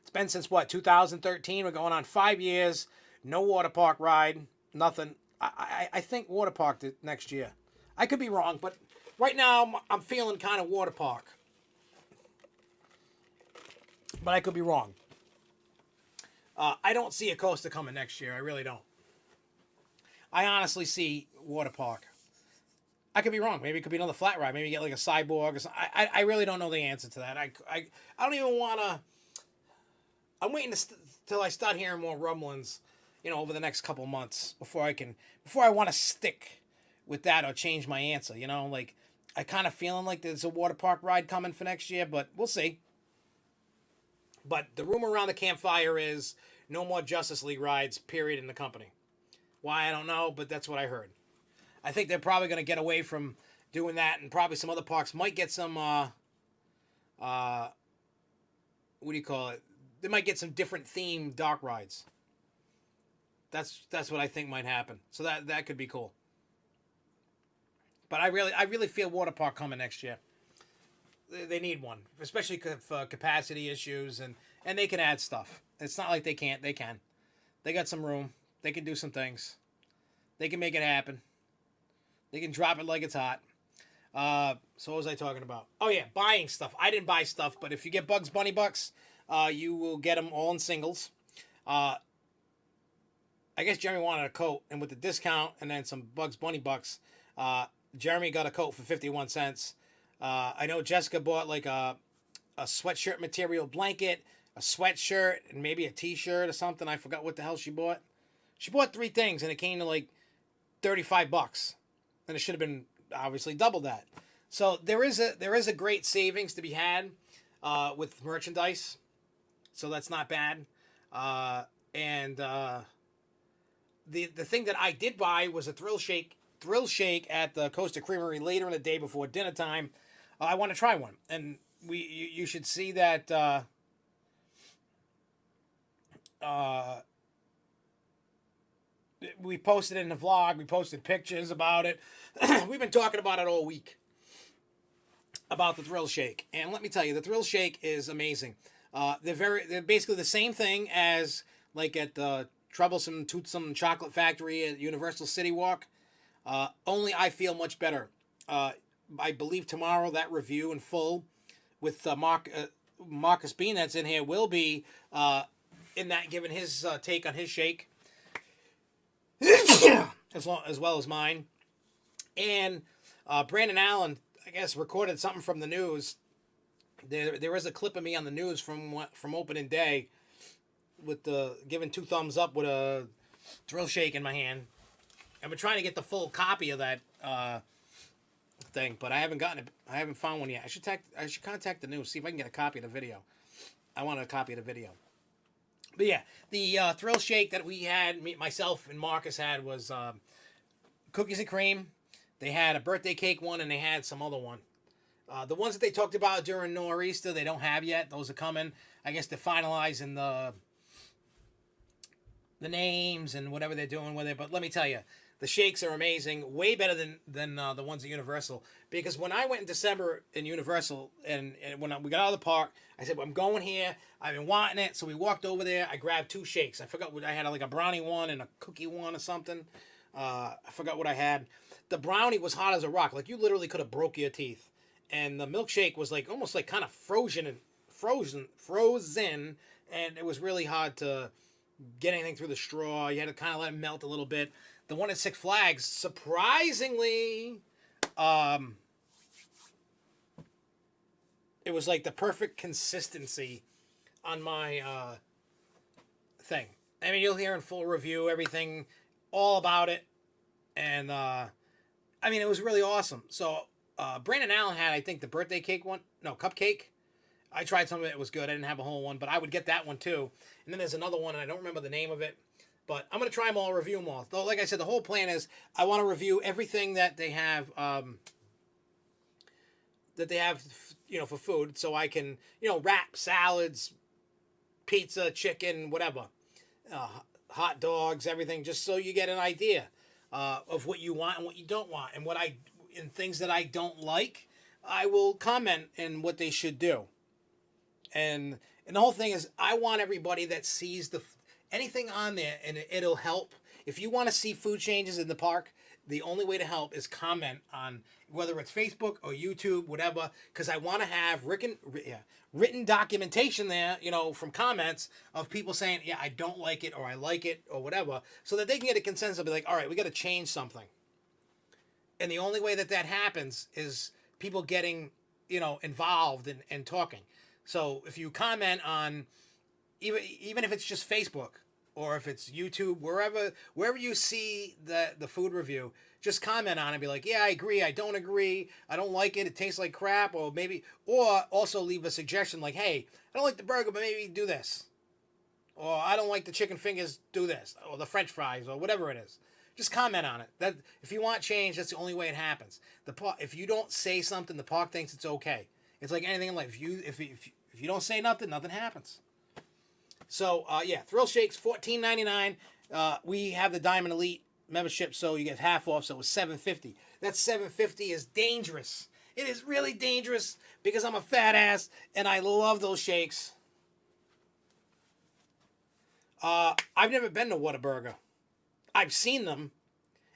A: It's been since, 2013? We're going on 5 years. No water park ride. Nothing. I think water park next year. I could be wrong, but right now I'm feeling kind of water park. But I could be wrong. I don't see a coaster coming next year. I really don't. I honestly see water park. I could be wrong. Maybe it could be another flat ride. Maybe you get like a cyborg or something. I really don't know the answer to that. I don't even want to. I'm waiting till I start hearing more rumblings, over the next couple months before I want to stick with that or change my answer. Like I kind of feeling like there's a water park ride coming for next year, but we'll see. But the rumor around the campfire is no more Justice League rides, period, in the company. Why, I don't know, but that's what I heard. I think they're probably going to get away from doing that, and probably some other parks might get some, what do you call it? They might get some different themed dark rides. That's what I think might happen. So that could be cool. But I really feel water park coming next year. They need one, especially for capacity issues, and they can add stuff. It's not like they can't. They can. They got some room. They can do some things. They can make it happen. They can drop it like it's hot. So what was I talking about? Oh, yeah, buying stuff. I didn't buy stuff, but if you get Bugs Bunny bucks, you will get them all in singles. I I guess Jeremy wanted a coat, and with the discount and then some Bugs Bunny bucks, Jeremy got a coat for 51 cents. I know Jessica bought like a sweatshirt material blanket, a sweatshirt, and maybe a t-shirt or something. I forgot what the hell she bought. She bought 3 things, and it came to like $35, and it should have been obviously double that. So there is a great savings to be had with merchandise, so that's not bad. And the thing that I did buy was a thrill shake at the Costa Creamery later in the day before dinner time. I want to try one, and you should see that. We posted it in the vlog. We posted pictures about it. We've been talking about it all week about the thrill shake, and let me tell you, the thrill shake is amazing. They're basically the same thing as like at the Troublesome Toothsome Chocolate Factory at Universal City Walk. Only I feel much better. I believe tomorrow that review in full with Marcus Bean that's in here will be in that giving his take on his shake as well as mine. And Brandon Allen, I guess, recorded something from the news. There is a clip of me on the news from opening day with the giving 2 thumbs up with a thrill shake in my hand. I've been trying to get the full copy of that thing, but I haven't gotten it. I haven't found one yet. I should contact the news, see if I can get a copy of the video. I want a copy of the video. But yeah, the thrill shake that we had, myself and Marcus had, was cookies and cream. They had a birthday cake one, and they had some other one. The ones that they talked about during Nor'easter, they don't have yet. Those are coming. I guess they're finalizing the names and whatever they're doing with it. But let me tell you, the shakes are amazing, way better than the ones at Universal. Because when I went in December in Universal, and when we got out of the park, I said, well, I'm going here. I've been wanting it. So we walked over there. I grabbed 2 shakes. I forgot what I had, like a brownie one and a cookie one or something. I forgot what I had. The brownie was hot as a rock. Like, you literally could have broke your teeth. And the milkshake was like almost like kind of frozen, and it was really hard to get anything through the straw. You had to kind of let it melt a little bit. The one at Six Flags, surprisingly, it was like the perfect consistency on my thing. I mean, you'll hear in full review everything, all about it, and I mean, it was really awesome. So Brandon Allen had, I think, the birthday cake one. No, cupcake. I tried some of it. It was good. I didn't have a whole one, but I would get that one too. And then there's another one, and I don't remember the name of it. But I'm going to try them all, review them all. Though, like I said, the whole plan is I want to review everything that they have, for food. So I can, wrap salads, pizza, chicken, whatever. Hot dogs, everything, just so you get an idea of what you want and what you don't want. And things that I don't like, I will comment in what they should do. And the whole thing is, I want everybody that sees anything on there, and it'll help. If you want to see food changes in the park, the only way to help is comment on whether it's Facebook or YouTube, whatever, because I want to have written documentation there, from comments of people saying, yeah, I don't like it, or I like it, or whatever, so that they can get a consensus and be like, all right, we got to change something. And the only way that happens is people getting, involved and talking. So if you comment on, even if it's just Facebook or if it's YouTube, wherever you see the food review, just comment on it and be like, yeah, I agree, I don't agree, I don't like it, it tastes like crap, or also leave a suggestion like, hey, I don't like the burger, but maybe do this. Or I don't like the chicken fingers, do this. Or the French fries, or whatever it is. Just comment on it. That if you want change, that's the only way it happens. If you don't say something, the park thinks it's okay. It's like anything in life. If you don't say nothing, nothing happens. So Thrill Shakes, $14.99. We have the Diamond Elite membership, so you get half off. So it was $7.50. That $7.50 is dangerous. It is really dangerous because I'm a fat ass and I love those shakes. I've never been to Whataburger. I've seen them,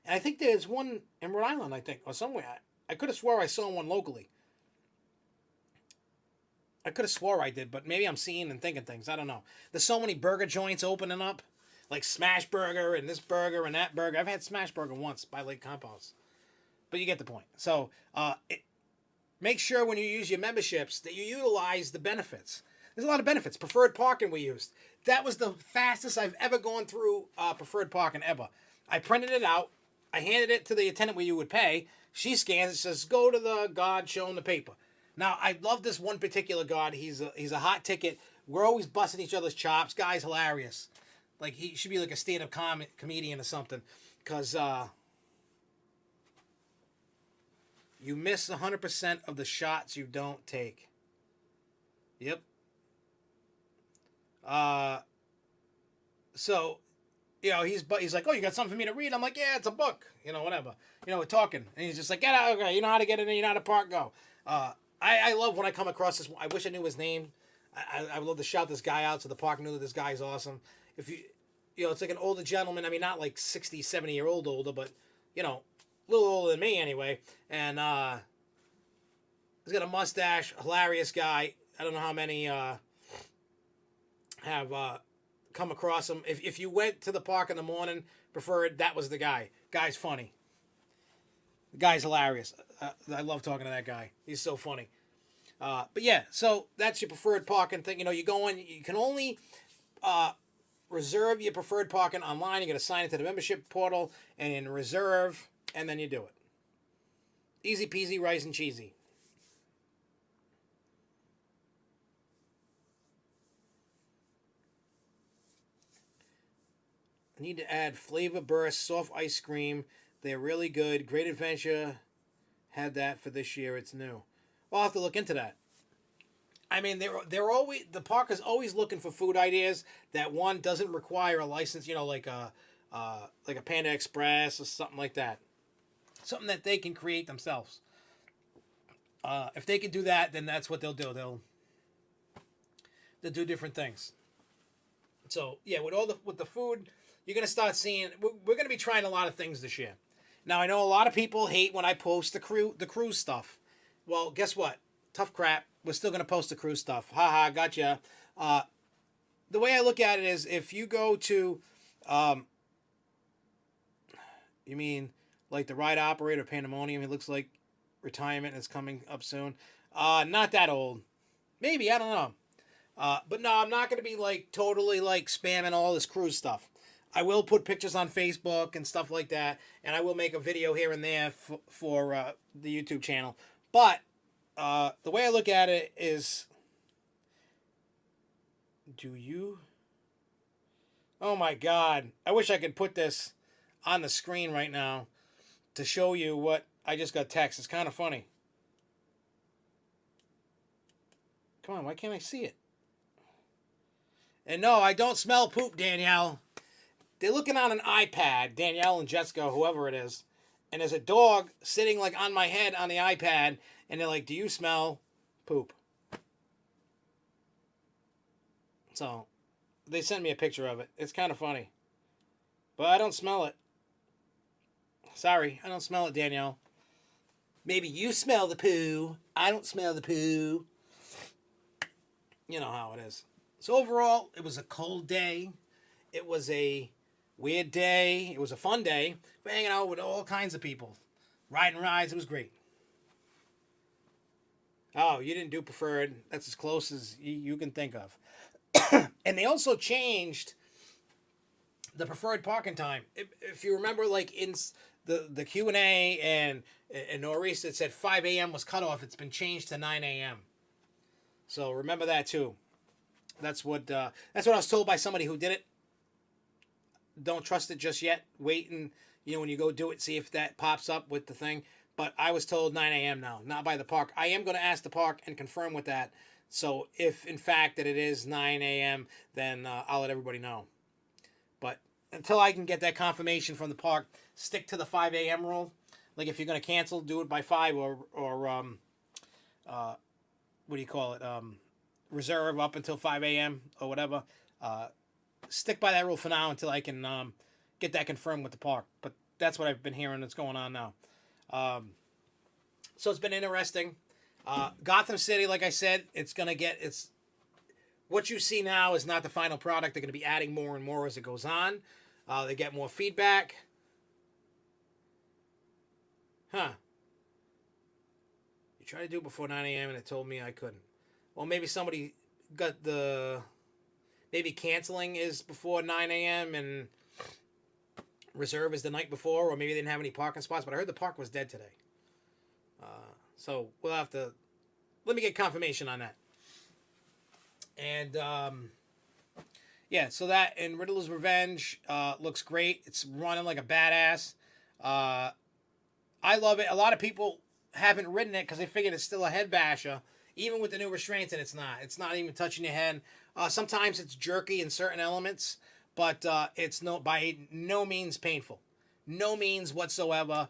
A: and I think there's one in Rhode Island, or somewhere. I could have swore I saw one locally. I could have swore I did, but maybe I'm seeing and thinking things. I don't know. There's so many burger joints opening up. like Smash Burger and this burger and that burger. I've had Smash Burger once by Lake Compost, but you get the point. So make sure when you use your memberships that you utilize the benefits. There's a lot of benefits. Preferred parking we used. That was the fastest I've ever gone through preferred parking ever. I printed it out. I handed it to the attendant where you would pay. She scans it, says, go to the guard, show him the paper. Now, I love this one particular guard. He's a hot ticket. We're always busting each other's chops. Guy's hilarious. Like, he should be like a stand-up comedian or something. Because you miss 100% of the shots you don't take. Yep. So, you know, he's like, oh, you got something for me to read? I'm like, yeah, it's a book. You know, whatever. You know, we're talking. And he's just like, get out. Okay, you know how to get in there. You know how to park. Go. I love when I come across this. I wish I knew his name. I would love to shout this guy out so the park knew that this guy is awesome. If you know, it's like an older gentleman. I mean, not like 60, 70-year-old older, but, you know, a little older than me anyway. And he's got a mustache, hilarious guy. I don't know how many have come across him. If you went to the park in the morning, preferred, that was the guy. Guy's funny. The guy's hilarious. I love talking to that guy. He's so funny. But yeah, so that's your preferred parking thing. You know, you go in, you can only reserve your preferred parking online. You got to sign into the membership portal and reserve, and then you do it. Easy peasy, rice and cheesy. I need to add Flavor Burst soft ice cream. They're really good. Great Adventure had that for this year. It's new. I'll have to look into that. I mean, they're always, the park is always looking for food ideas that one doesn't require a license. You know, like a Panda Express or something like that. Something that they can create themselves. If they can do that, then that's what they'll do. They'll do different things. So yeah, with the food, you're gonna start seeing. We're gonna be trying a lot of things this year. Now I know a lot of people hate when I post the cruise stuff. Well, guess what? Tough crap. We're still gonna post the cruise stuff. Haha, gotcha. The way I look at it is, if you go to, you mean like the ride operator Pandemonium? It looks like retirement is coming up soon. Not that old. Maybe, I don't know. But no, I'm not going to be like totally like spamming all this cruise stuff. I will put pictures on Facebook and stuff like that, and I will make a video here and there for the YouTube channel. But the way I look at it is, oh my God, I wish I could put this on the screen right now to show you what I just got text. It's kind of funny. Come on, why can't I see it? And no, I don't smell poop, Danielle. They're looking on an iPad, Danielle and Jessica, whoever it is. And there's a dog sitting like on my head on the iPad. And they're like, do you smell poop? So they sent me a picture of it. It's kind of funny. But I don't smell it. Sorry, I don't smell it, Danielle. Maybe you smell the poo. I don't smell the poo. You know how it is. So overall, it was a cold day. It was a weird day. It was a fun day. We're hanging out with all kinds of people. Riding rides. It was great. Oh, you didn't do preferred. That's as close as you can think of. And they also changed the preferred parking time. If you remember, like in the Q&A and Norris, it said 5 a.m. was cut off. It's been changed to 9 a.m. So remember that too. That's what I was told by somebody who did it. Don't trust it just yet. Wait, and when you go do it, see if that pops up with the thing. But I was told 9 a.m. now, not by the park. I am going to ask the park and confirm with that. So if in fact that it is 9 a.m., then I'll let everybody know. But until I can get that confirmation from the park, stick to the 5 a.m. rule. Like if you're going to cancel, do it by 5 or what do you call it? Reserve up until 5 a.m. or whatever. Stick by that rule for now until I can get that confirmed with the park. But that's what I've been hearing that's going on now. So it's been interesting. Gotham City, like I said, what you see now is not the final product. They're going to be adding more and more as it goes on. They get more feedback. Huh. You tried to do it before 9 a.m. and it told me I couldn't. Well, maybe somebody got the... Maybe canceling is before 9 a.m. and reserve is the night before, or maybe they didn't have any parking spots, but I heard the park was dead today. So we'll have to... Let me get confirmation on that. And, yeah, so that and Riddler's Revenge looks great. It's running like a badass. I love it. A lot of people haven't ridden it because they figured it's still a head basher, even with the new restraints, and it's not. It's not even touching your head. Sometimes it's jerky in certain elements, but it's by no means painful. No means whatsoever.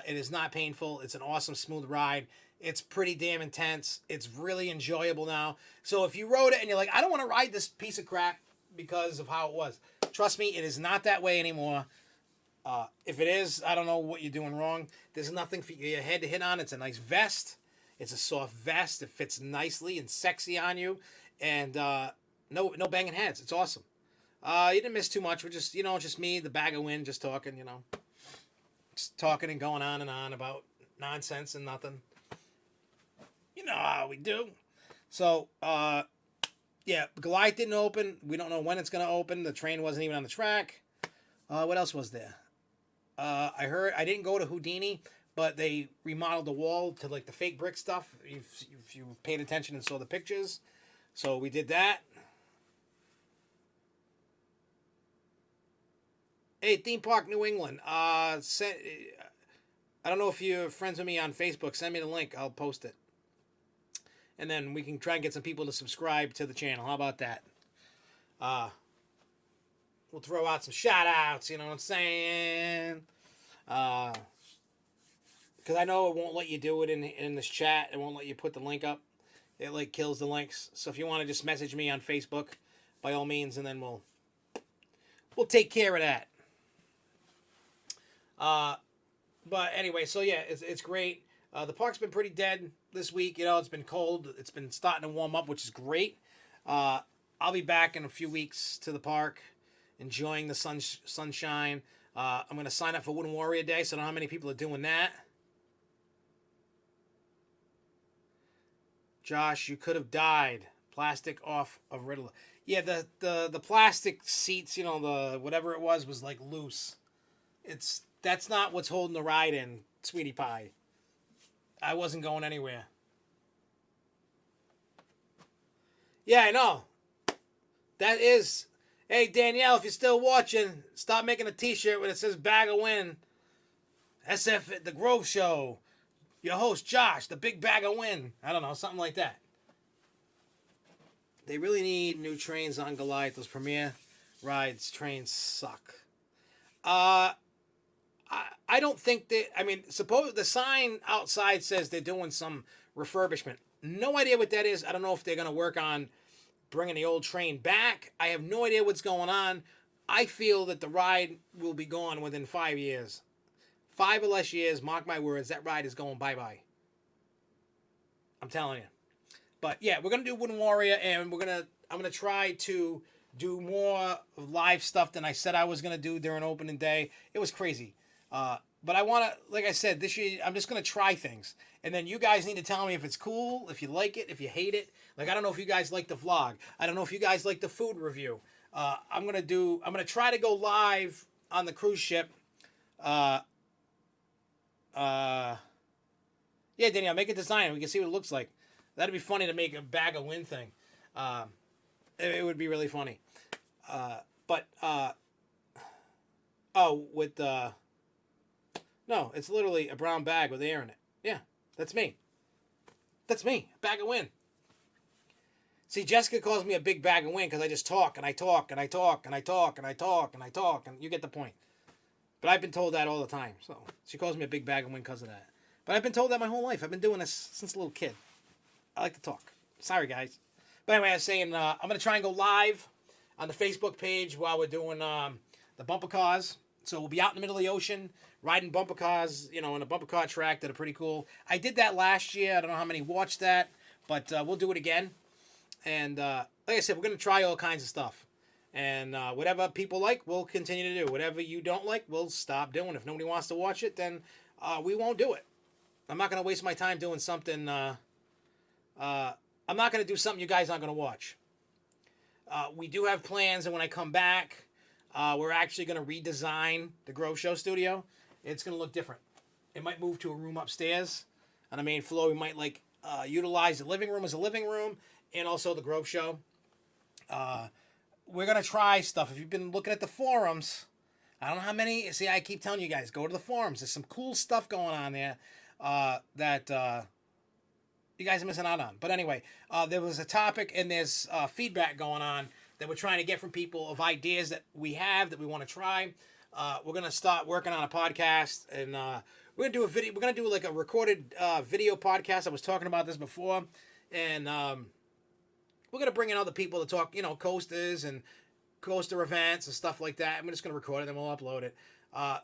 A: It is not painful. It's an awesome, smooth ride. It's pretty damn intense. It's really enjoyable now. So if you rode it and you're like, I don't want to ride this piece of crap because of how it was, trust me, it is not that way anymore. If it is, I don't know what you're doing wrong. There's nothing for your head to hit on. It's a nice vest. It's a soft vest. It fits nicely and sexy on you. And no banging heads. It's awesome. You didn't miss too much. We're just, just me, the bag of wind, just talking, Just talking and going on and on about nonsense and nothing. You know how we do. So, yeah, Goliath didn't open. We don't know when it's going to open. The train wasn't even on the track. What else was there? I didn't go to Houdini, but they remodeled the wall to like the fake brick stuff. If you paid attention and saw the pictures. So we did that. Hey, Theme Park New England. I don't know if you're friends with me on Facebook. Send me the link. I'll post it. And then we can try and get some people to subscribe to the channel. How about that? We'll throw out some shout-outs, you know what I'm saying? Because I know it won't let you do it in this chat. It won't let you put the link up. It, like, kills the links. So if you want to just message me on Facebook, by all means, and then we'll take care of that. But anyway, so yeah, it's great. The park's been pretty dead this week. It's been cold. It's been starting to warm up, which is great. I'll be back in a few weeks to the park, enjoying the sunshine. I'm going to sign up for Wooden Warrior Day, so I don't know how many people are doing that. Josh, you could have died. Plastic off of Riddler. Yeah, the plastic seats, the whatever it was like loose. That's not what's holding the ride in, sweetie pie. I wasn't going anywhere. Yeah, I know. That is... Hey, Danielle, if you're still watching, stop making a t-shirt where it says Bag of Win. The Grove Show. Your host, Josh, the Big Bag of Win. I don't know, something like that. They really need new trains on Goliath. Those Premier Rides trains suck. I don't think that... I mean, suppose the sign outside says they're doing some refurbishment. No idea what that is. I don't know if they're going to work on bringing the old train back. I have no idea what's going on. I feel that the ride will be gone within 5 years. 5 or less years, mark my words, that ride is going bye-bye. I'm telling you. But yeah, we're going to do Wooden Warrior, and I'm going to try to do more live stuff than I said I was going to do during opening day. It was crazy. But I want to, like I said, this year, I'm just going to try things. And then you guys need to tell me if it's cool, if you like it, if you hate it. Like, I don't know if you guys like the vlog. I don't know if you guys like the food review. I'm going to try to go live on the cruise ship. Yeah, Danielle, make a design. We can see what it looks like. That'd be funny to make a Bag of Win thing. It would be really funny. No, it's literally a brown bag with air in it. Yeah, that's me. That's me. Bag of Win. See, Jessica calls me a big bag of wind because I just talk and I talk and I talk and I talk and I talk and I talk, and you get the point. But I've been told that all the time. So she calls me a big bag of wind because of that. But I've been told that my whole life. I've been doing this since a little kid. I like to talk. Sorry, guys. But anyway, I was saying I'm going to try and go live on the Facebook page while we're doing the bumper cars. So we'll be out in the middle of the ocean riding bumper cars, on a bumper car track that are pretty cool. I did that last year. I don't know how many watched that, but we'll do it again. And like I said, we're going to try all kinds of stuff. And whatever people like, we'll continue to do. Whatever you don't like, we'll stop doing. If nobody wants to watch it, then we won't do it. I'm not going to waste my time doing something. I'm not going to do something you guys aren't going to watch. We do have plans, and when I come back, we're actually going to redesign the Grove Show studio. It's going to look different. It might move to a room upstairs on the main floor. We might utilize the living room as a living room, and also the Grove Show. We're going to try stuff. If you've been looking at the forums, I don't know how many. See, I keep telling you guys, go to the forums. There's some cool stuff going on there that you guys are missing out on. But anyway, there was a topic, and there's feedback going on that we're trying to get from people of ideas that we have that we want to try. We're going to start working on a podcast, and we're going to do a video. We're going to do like a recorded video podcast. I was talking about this before, and we're going to bring in other people to talk, coasters and coaster events and stuff like that. I'm just going to record it, and we'll upload it.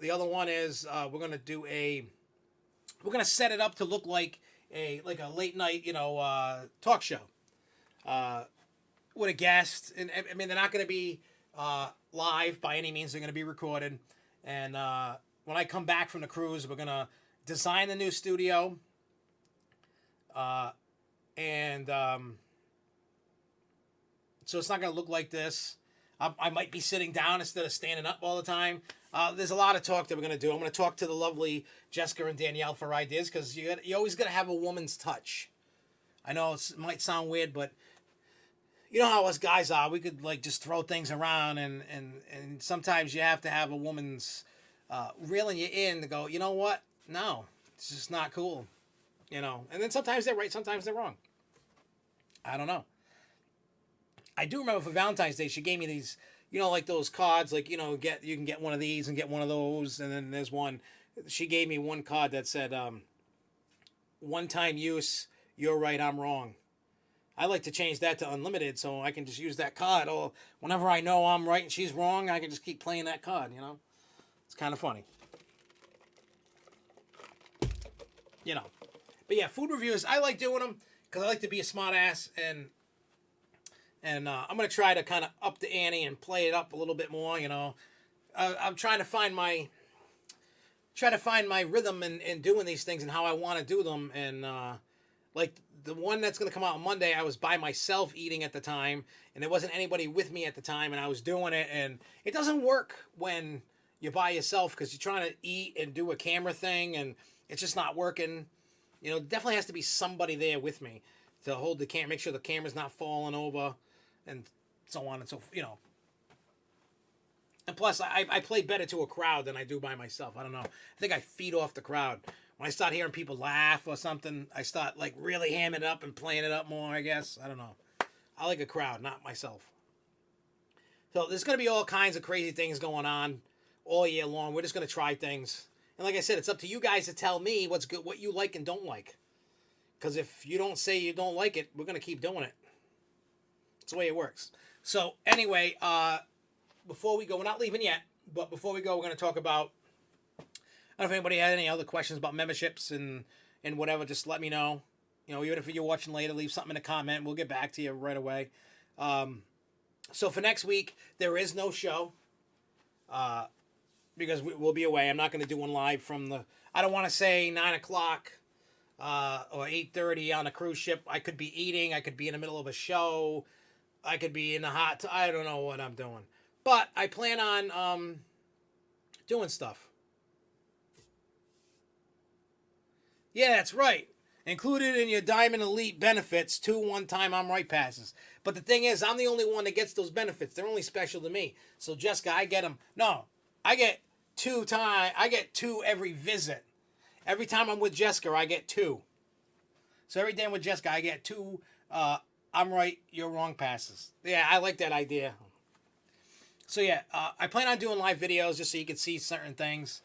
A: The other one is we're going to set it up to look like a late night, talk show with a guest. And I mean, they're not going to be live by any means. They're going to be recorded. And when I come back from the cruise, we're going to design the new studio. So it's not going to look like this. I might be sitting down instead of standing up all the time. There's a lot of talk that we're going to do. I'm going to talk to the lovely Jessica and Danielle for ideas, because you always got to have a woman's touch. I know it might sound weird, but you know how us guys are. We could just throw things around, and sometimes you have to have a woman's reeling you in to go, you know what? No, it's just not cool. And then sometimes they're right, sometimes they're wrong. I don't know. I do remember for Valentine's Day, she gave me these, like those cards, you can get one of these and get one of those. And then there's one, she gave me one card that said, one-time use, you're right, I'm wrong. I like to change that to unlimited, so I can just use that card. Or whenever I know I'm right and she's wrong, I can just keep playing that card, It's kind of funny. But yeah, food reviews, I like doing them because I like to be a smart ass, and I'm going to try to kind of up the ante and play it up a little bit more, I'm trying to find my rhythm in doing these things and how I want to do them. And the one that's going to come out on Monday, I was by myself eating at the time, and there wasn't anybody with me at the time, and I was doing it. And it doesn't work when you're by yourself, because you're trying to eat and do a camera thing, and it's just not working. Definitely has to be somebody there with me to hold the camera, make sure the camera's not falling over, and so on and so forth, And plus, I play better to a crowd than I do by myself. I don't know. I think I feed off the crowd. When I start hearing people laugh or something, I start really hamming it up and playing it up more, I guess. I don't know. I like a crowd, not myself. So there's going to be all kinds of crazy things going on all year long. We're just going to try things. And like I said, it's up to you guys to tell me what's good, what you like and don't like. Because if you don't say you don't like it, we're going to keep doing it. That's the way it works. So anyway, before we go, we're not leaving yet, but before we go, we're going to talk about, I don't know if anybody had any other questions about memberships and whatever, just let me know. Even if you're watching later, leave something in a comment. We'll get back to you right away. So for next week, there is no show because we'll be away. I'm not going to do one live from I don't want to say 9 o'clock or 8:30 on a cruise ship. I could be eating. I could be in the middle of a show. I could be in the hot. I don't know what I'm doing. But I plan on doing stuff. Yeah, that's right. Included in your Diamond Elite benefits, 2 one-time I'm Right passes. But the thing is, I'm the only one that gets those benefits. They're only special to me. So Jessica, I get them. No, I get 2 time. I get 2 every visit. Every time I'm with Jessica, I get 2. So every day I'm with Jessica, I get 2 I'm Right, You're Wrong passes. Yeah, I like that idea. So yeah, I plan on doing live videos just so you can see certain things.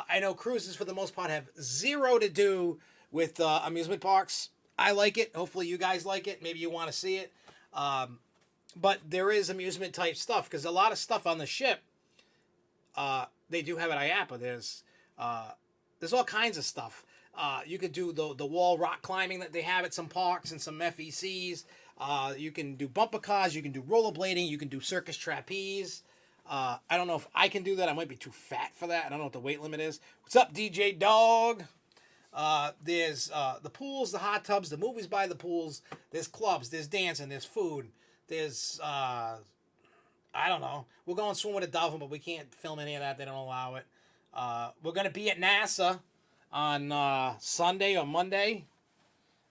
A: I know cruises for the most part have 0 to do with amusement parks. I like it. Hopefully you guys like it. Maybe you want to see it. But there is amusement type stuff because a lot of stuff on the ship, they do have at IAPA. There's all kinds of stuff. You could do the wall rock climbing that they have at some parks and some FECs. You can do bumper cars. You can do rollerblading. You can do circus trapeze. I don't know if I can do that. I might be too fat for that. I don't know what the weight limit is. What's up, DJ Dog? There's the pools, the hot tubs, the movies by the pools. There's clubs. There's dancing. There's food. There's I don't know. We're going swim with a dolphin, but we can't film any of that. They don't allow it. We're gonna be at NASA on Sunday or Monday.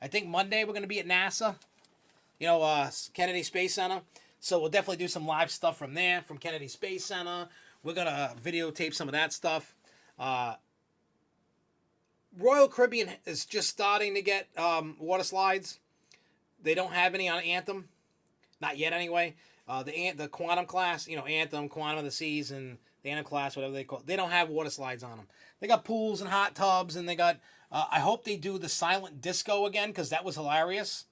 A: I think Monday we're gonna be at NASA. Kennedy Space Center. So we'll definitely do some live stuff from there, from Kennedy Space Center. We're gonna videotape some of that stuff. Royal Caribbean is just starting to get water slides. They don't have any on Anthem, not yet anyway. The Quantum class, Anthem, Quantum of the Seas, and the Anthem class, whatever they call it, they don't have water slides on them. They got pools and hot tubs, and they got. I hope they do the silent disco again because that was hilarious.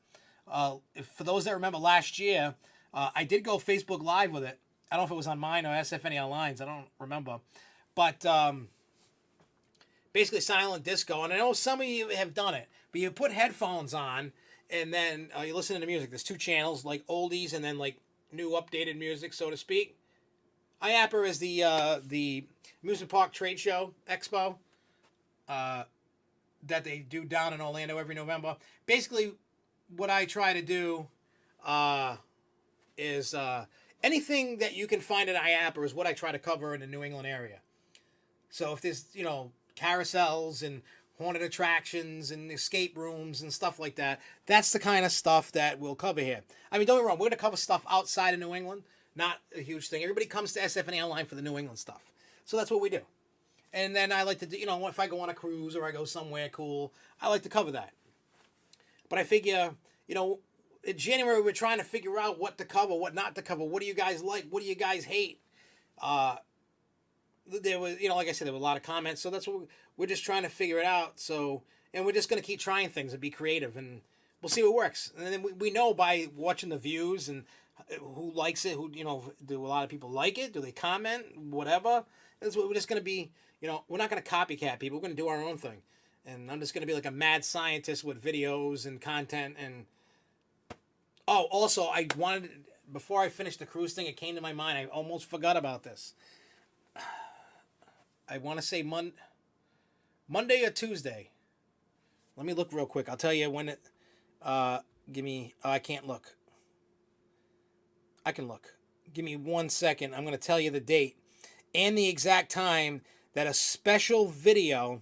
A: For those that remember last year, I did go Facebook Live with it. I don't know if it was on mine or SFNEOnline's. I don't remember, but basically silent disco. And I know some of you have done it, but you put headphones on and then you listen to music. There's 2 channels, like oldies and then like new updated music, so to speak. IAPR is the Amusement Park Trade Show Expo that they do down in Orlando every November. Basically, what I try to do is anything that you can find at IAPR is what I try to cover in the New England area. So if there's, carousels and haunted attractions and escape rooms and stuff like that, that's the kind of stuff that we'll cover here. I mean, don't get me wrong, we're going to cover stuff outside of New England, not a huge thing. Everybody comes to SFNEOnline for the New England stuff. So that's what we do. And then I like to do, if I go on a cruise or I go somewhere cool, I like to cover that. But I figure, in January, we're trying to figure out what to cover, what not to cover. What do you guys like? What do you guys hate? There was, like I said, there were a lot of comments. So that's what we're just trying to figure it out. So, and we're just going to keep trying things and be creative, and we'll see what works. And then we know by watching the views and who likes it, do a lot of people like it? Do they comment? Whatever. That's what we're just going to be, we're not going to copycat people. We're going to do our own thing. And I'm just going to be like a mad scientist with videos and content. And also, I wanted, before I finished the cruise thing, it came to my mind. I almost forgot about this. I want to say Monday or Tuesday. Let me look real quick. I'll tell you when it. I can't look. I can look. Give me 1 second. I'm going to tell you the date and the exact time that a special video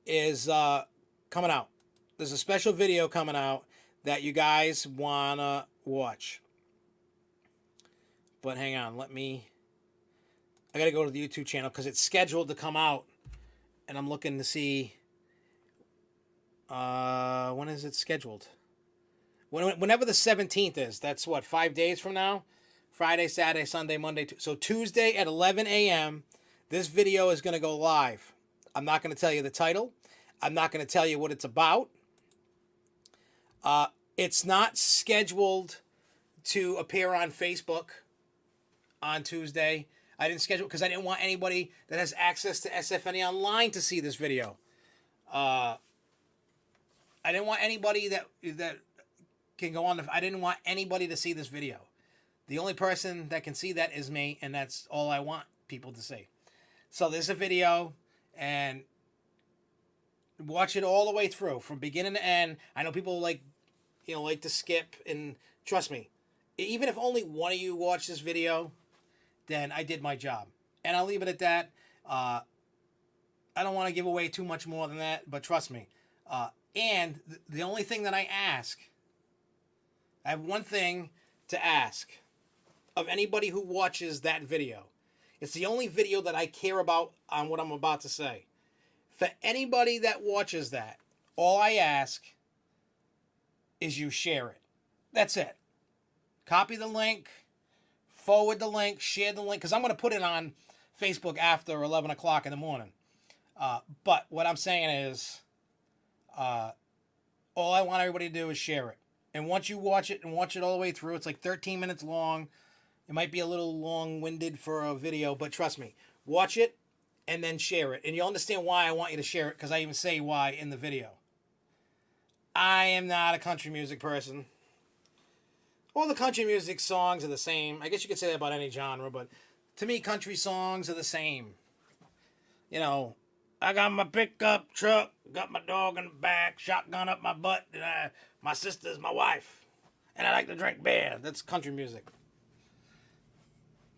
A: is coming out. There's a special video coming out that you guys want to watch. But hang on. I got to go to the YouTube channel because it's scheduled to come out. And I'm looking to see when is it scheduled. Whenever the 17th is, that's what, 5 days from now? Friday, Saturday, Sunday, Monday. So Tuesday at 11 a.m., this video is going to go live. I'm not going to tell you the title. I'm not going to tell you what it's about. It's not scheduled to appear on Facebook on Tuesday. I didn't schedule because I didn't want anybody that has access to SFNEOnline to see this video. I didn't want anybody that can go on. I didn't want anybody to see this video. The only person that can see that is me, and that's all I want people to see. So there's a video, and watch it all the way through from beginning to end. I know people like to skip, and trust me, even if only one of you watch this video, then I did my job. And I'll leave it at that. I don't want to give away too much more than that, but trust me. And the only thing that I ask, I have one thing to ask of anybody who watches that video. It's the only video that I care about on what I'm about to say. For anybody that watches that, all I ask is you share it. That's it. Copy the link, forward the link, share the link, because I'm going to put it on Facebook after 11 o'clock in the morning. But what I'm saying is, all I want everybody to do is share it. And once you watch it and watch it all the way through, it's like 13 minutes long. It might be a little long-winded for a video, but trust me, watch it and then share it. And you'll understand why I want you to share it, because I even say why in the video. I am not a country music person. All the country music songs are the same. I guess you could say that about any genre, but to me, country songs are the same. You know, I got my pickup truck, got my dog in the back, shotgun up my butt, and my sister's my wife, and I like to drink beer. That's country music.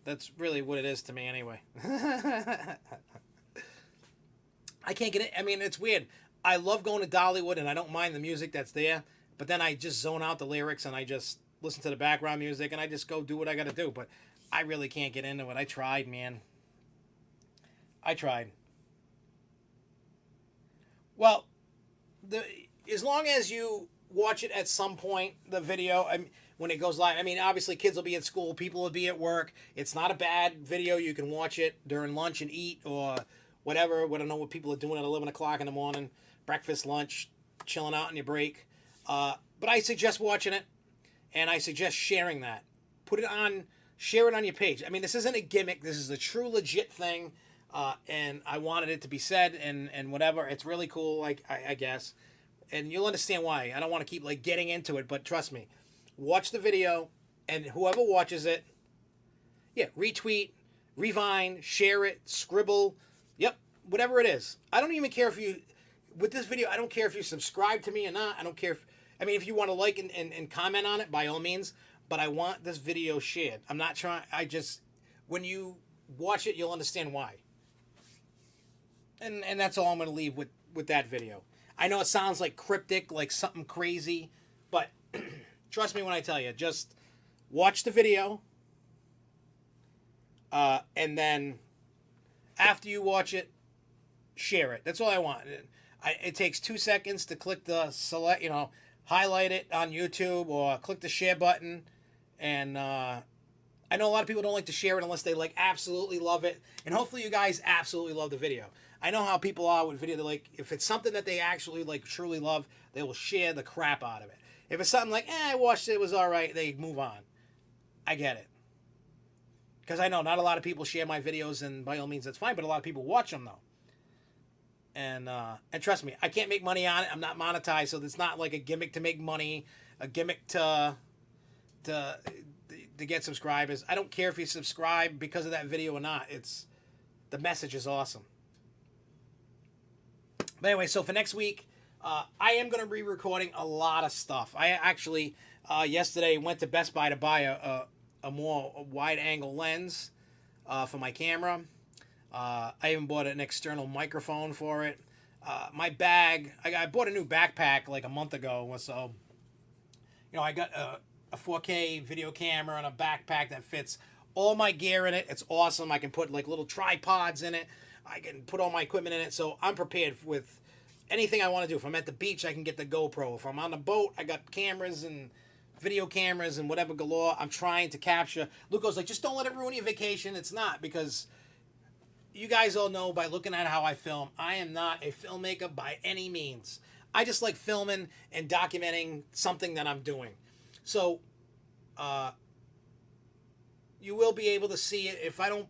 A: That's really what it is to me, anyway. I can't get it. I mean, it's weird. I love going to Dollywood, and I don't mind the music that's there, but then I just zone out the lyrics, and I just listen to the background music, and I just go do what I got to do. But I really can't get into it. I tried, man. I tried. Well, as long as you watch it at some point, the video, when it goes live. I mean, obviously, kids will be at school, people will be at work. It's not a bad video. You can watch it during lunch and eat or whatever. We don't know what people are doing at 11 o'clock in the morning. Breakfast, lunch, chilling out on your break. But I suggest watching it, and I suggest sharing that. Put it on, share it on your page. I mean, this isn't a gimmick. This is a true, legit thing. And I wanted it to be said and whatever. It's really cool, I guess. And you'll understand why. I don't want to keep like getting into it, but trust me. Watch the video, and whoever watches it, yeah, retweet, revine, share it, scribble, yep, whatever it is. I don't even care if you, with this video, I don't care if you subscribe to me or not. I don't care if you want to like and comment on it, by all means, but I want this video shared. I'm not trying, when you watch it, you'll understand why. And that's all I'm going to leave with that video. I know it sounds like cryptic, like something crazy, but trust me when I tell you, just watch the video, and then after you watch it, share it. That's all I want. It takes 2 seconds to click the select, highlight it on YouTube or click the share button. And I know a lot of people don't like to share it unless they like absolutely love it. And hopefully you guys absolutely love the video. I know how people are with video. They're like, if it's something that they actually like truly love, they will share the crap out of it. If it's something like, I watched it, it was all right, they move on. I get it. Because I know not a lot of people share my videos, and by all means, that's fine, but a lot of people watch them, though. And trust me, I can't make money on it. I'm not monetized, so it's not like a gimmick to make money, a gimmick to get subscribers. I don't care if you subscribe because of that video or not. The message is awesome. But anyway, so for next week, I am going to be recording a lot of stuff. I actually, yesterday, went to Best Buy to buy a more wide-angle lens for my camera. I even bought an external microphone for it. My bag, I bought a new backpack like a month ago. So, I got a 4K video camera and a backpack that fits all my gear in it. It's awesome. I can put like little tripods in it. I can put all my equipment in it. So I'm prepared with anything I want to do. If I'm at the beach, I can get the GoPro. If I'm on the boat, I got cameras and video cameras and whatever galore. I'm trying to capture. Luke goes like, just don't let it ruin your vacation. It's not, because you guys all know by looking at how I film, I am not a filmmaker by any means. I just like filming and documenting something that I'm doing. So, you will be able to see it. If I don't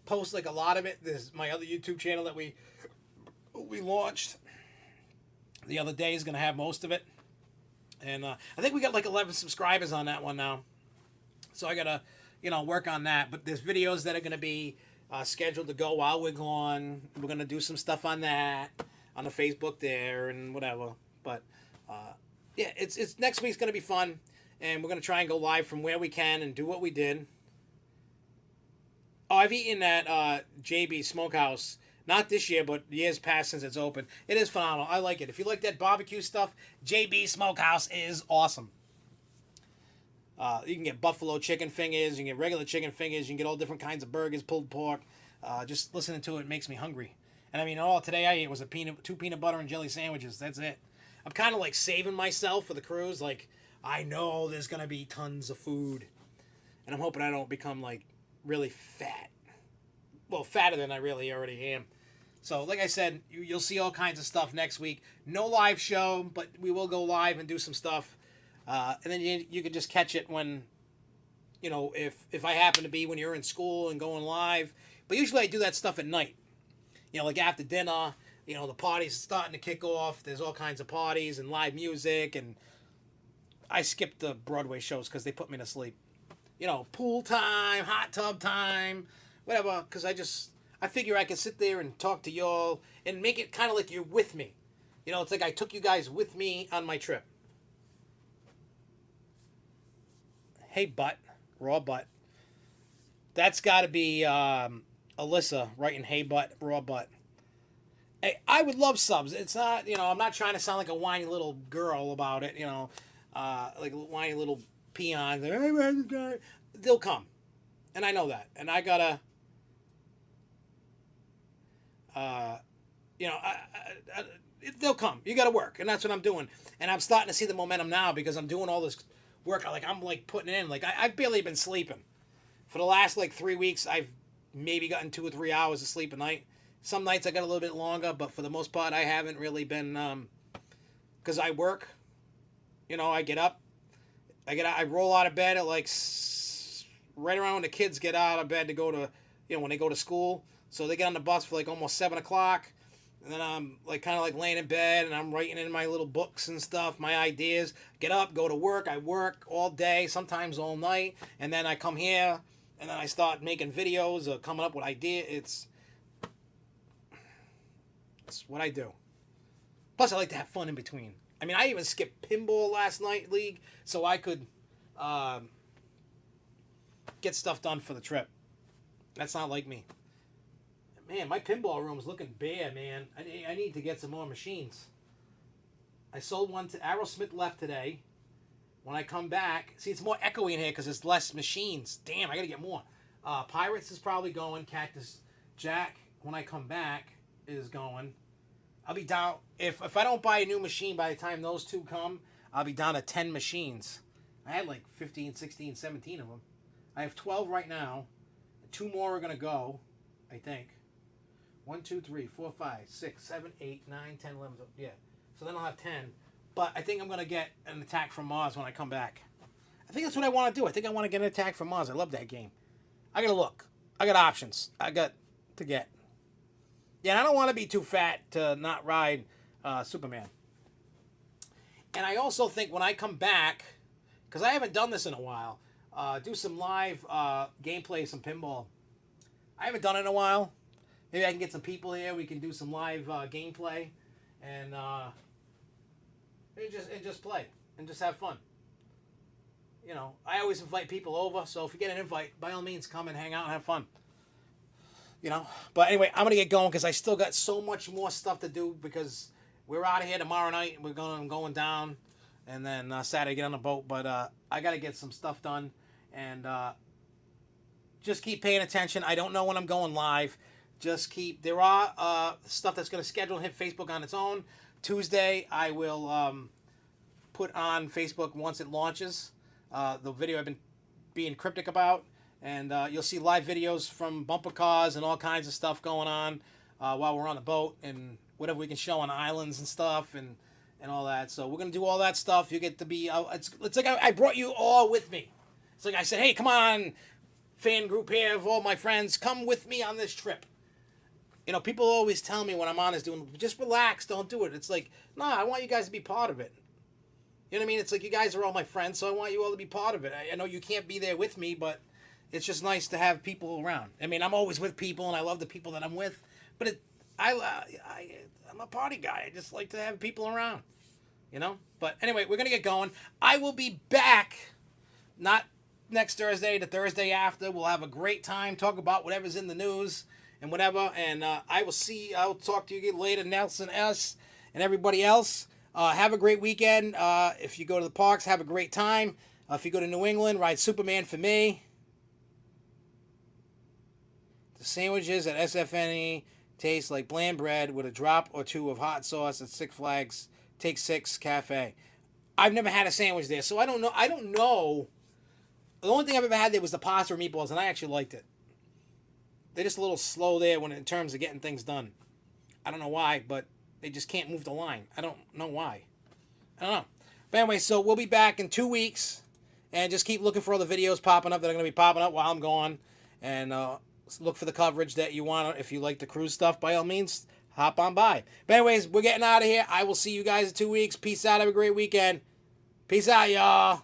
A: post like a lot of it, there's my other YouTube channel that we launched the other day is going to have most of it. And I think we got like 11 subscribers on that one now. So I got to, work on that. But there's videos that are going to be scheduled to go while we're gone. We're going to do some stuff on that, on the Facebook there and whatever. But yeah, it's next week's going to be fun. And we're going to try and go live from where we can and do what we did. Oh, I've eaten at JB Smokehouse. Not this year, but years past since it's open. It is phenomenal. I like it. If you like that barbecue stuff, JB Smokehouse is awesome. You can get buffalo chicken fingers. You can get regular chicken fingers. You can get all different kinds of burgers, pulled pork. Just listening to it makes me hungry. And I mean, all today I ate was two peanut butter and jelly sandwiches. That's it. I'm kind of like saving myself for the cruise. Like, I know there's going to be tons of food. And I'm hoping I don't become like really fat. Well, fatter than I really already am. So, like I said, you'll see all kinds of stuff next week. No live show, but we will go live and do some stuff. And then you can just catch it when, if I happen to be when you're in school and going live. But usually I do that stuff at night. Like after dinner, the party's starting to kick off. There's all kinds of parties and live music and I skip the Broadway shows because they put me to sleep. You know, pool time, hot tub time, whatever. Because I figure I can sit there and talk to y'all and make it kind of like you're with me. You know, it's like I took you guys with me on my trip. Hey, butt. Raw butt. That's got to be Alyssa writing hey, butt, raw butt. Hey, I would love subs. It's not, you know, I'm not trying to sound like a whiny little girl about it, you know, like a whiny little peon. They'll come. And I know that. And I got to, you know, they'll come. You got to work. And that's what I'm doing. And I'm starting to see the momentum now because I'm doing all this work. I'm like putting it in. Like, I've barely been sleeping. For the last, like, 3 weeks, I've maybe gotten 2 or 3 hours of sleep a night. Some nights I got a little bit longer, but for the most part, I haven't really been, because I work. You know, I get up. I roll out of bed at, like, right around when the kids get out of bed to go to, you know, when they go to school. So they get on the bus for, like, almost 7 o'clock. And then I'm, like, kind of, like, laying in bed, and I'm writing in my little books and stuff, my ideas. Get up, go to work. I work all day, sometimes all night. And then I come here, and then I start making videos or coming up with ideas. It's what I do. Plus, I like to have fun in between. I mean, I even skipped pinball last night league so I could get stuff done for the trip. That's not like me. Man, my pinball room's looking bare, man. I need to get some more machines. I sold one to Aerosmith left today. When I come back, see, it's more echoey in here because there's less machines. Damn, I got to get more. Pirates is probably going. Cactus Jack, when I come back, is going. I'll be down. If I don't buy a new machine by the time those two come, I'll be down to 10 machines. I had like 15, 16, 17 of them. I have 12 right now. 2 more are going to go, I think. 1, 2, 3, 4, 5, 6, 7, 8, 9, 10, 11. Yeah. So then I'll have 10. But I think I'm going to get an Attack from Mars when I come back. I think that's what I want to do. I think I want to get an Attack from Mars. I love that game. I got to look. I got options. I got to get. Yeah, I don't want to be too fat to not ride Superman. And I also think when I come back, because I haven't done this in a while, do some live gameplay, some pinball. I haven't done it in a while. Maybe I can get some people here. We can do some live gameplay and just play and just have fun. You know, I always invite people over, so if you get an invite, by all means, come and hang out and have fun. You know, but anyway, I'm gonna get going because I still got so much more stuff to do because we're out of here tomorrow night. I'm going down, and then Saturday get on the boat. But I gotta get some stuff done, and just keep paying attention. I don't know when I'm going live. Just keep. There are stuff that's gonna schedule and hit Facebook on its own. Tuesday, I will put on Facebook once it launches. The video I've been being cryptic about. And you'll see live videos from bumper cars and all kinds of stuff going on while we're on the boat and whatever we can show on islands and stuff and all that. So we're going to do all that stuff. You get to be... it's like I brought you all with me. It's like I said, hey, come on, fan group here of all my friends. Come with me on this trip. You know, people always tell me when I'm on this doing, just relax, don't do it. It's like, nah, I want you guys to be part of it. You know what I mean? It's like you guys are all my friends, so I want you all to be part of it. I know you can't be there with me, but... it's just nice to have people around. I mean, I'm always with people, and I love the people that I'm with. But I'm a party guy. I just like to have people around, you know? But anyway, we're going to get going. I will be back, not next Thursday, the Thursday after. We'll have a great time, talk about whatever's in the news and whatever. And I'll talk to you later, Nelson S. and everybody else. Have a great weekend. If you go to the parks, have a great time. If you go to New England, ride Superman for me. The sandwiches at SFNE taste like bland bread with a drop or two of hot sauce at Six Flags Take 6 Cafe. I've never had a sandwich there, so I don't know. The only thing I've ever had there was the pasta or meatballs, and I actually liked it. They're just a little slow there in terms of getting things done. I don't know why, but they just can't move the line. I don't know why. I don't know. But anyway, so we'll be back in 2 weeks, and just keep looking for all the videos popping up that are going to be popping up while I'm gone, and look for the coverage that you want. If you like the cruise stuff, by all means, hop on by. But anyways, we're getting out of here. I will see you guys in 2 weeks. Peace out. Have a great weekend. Peace out, y'all.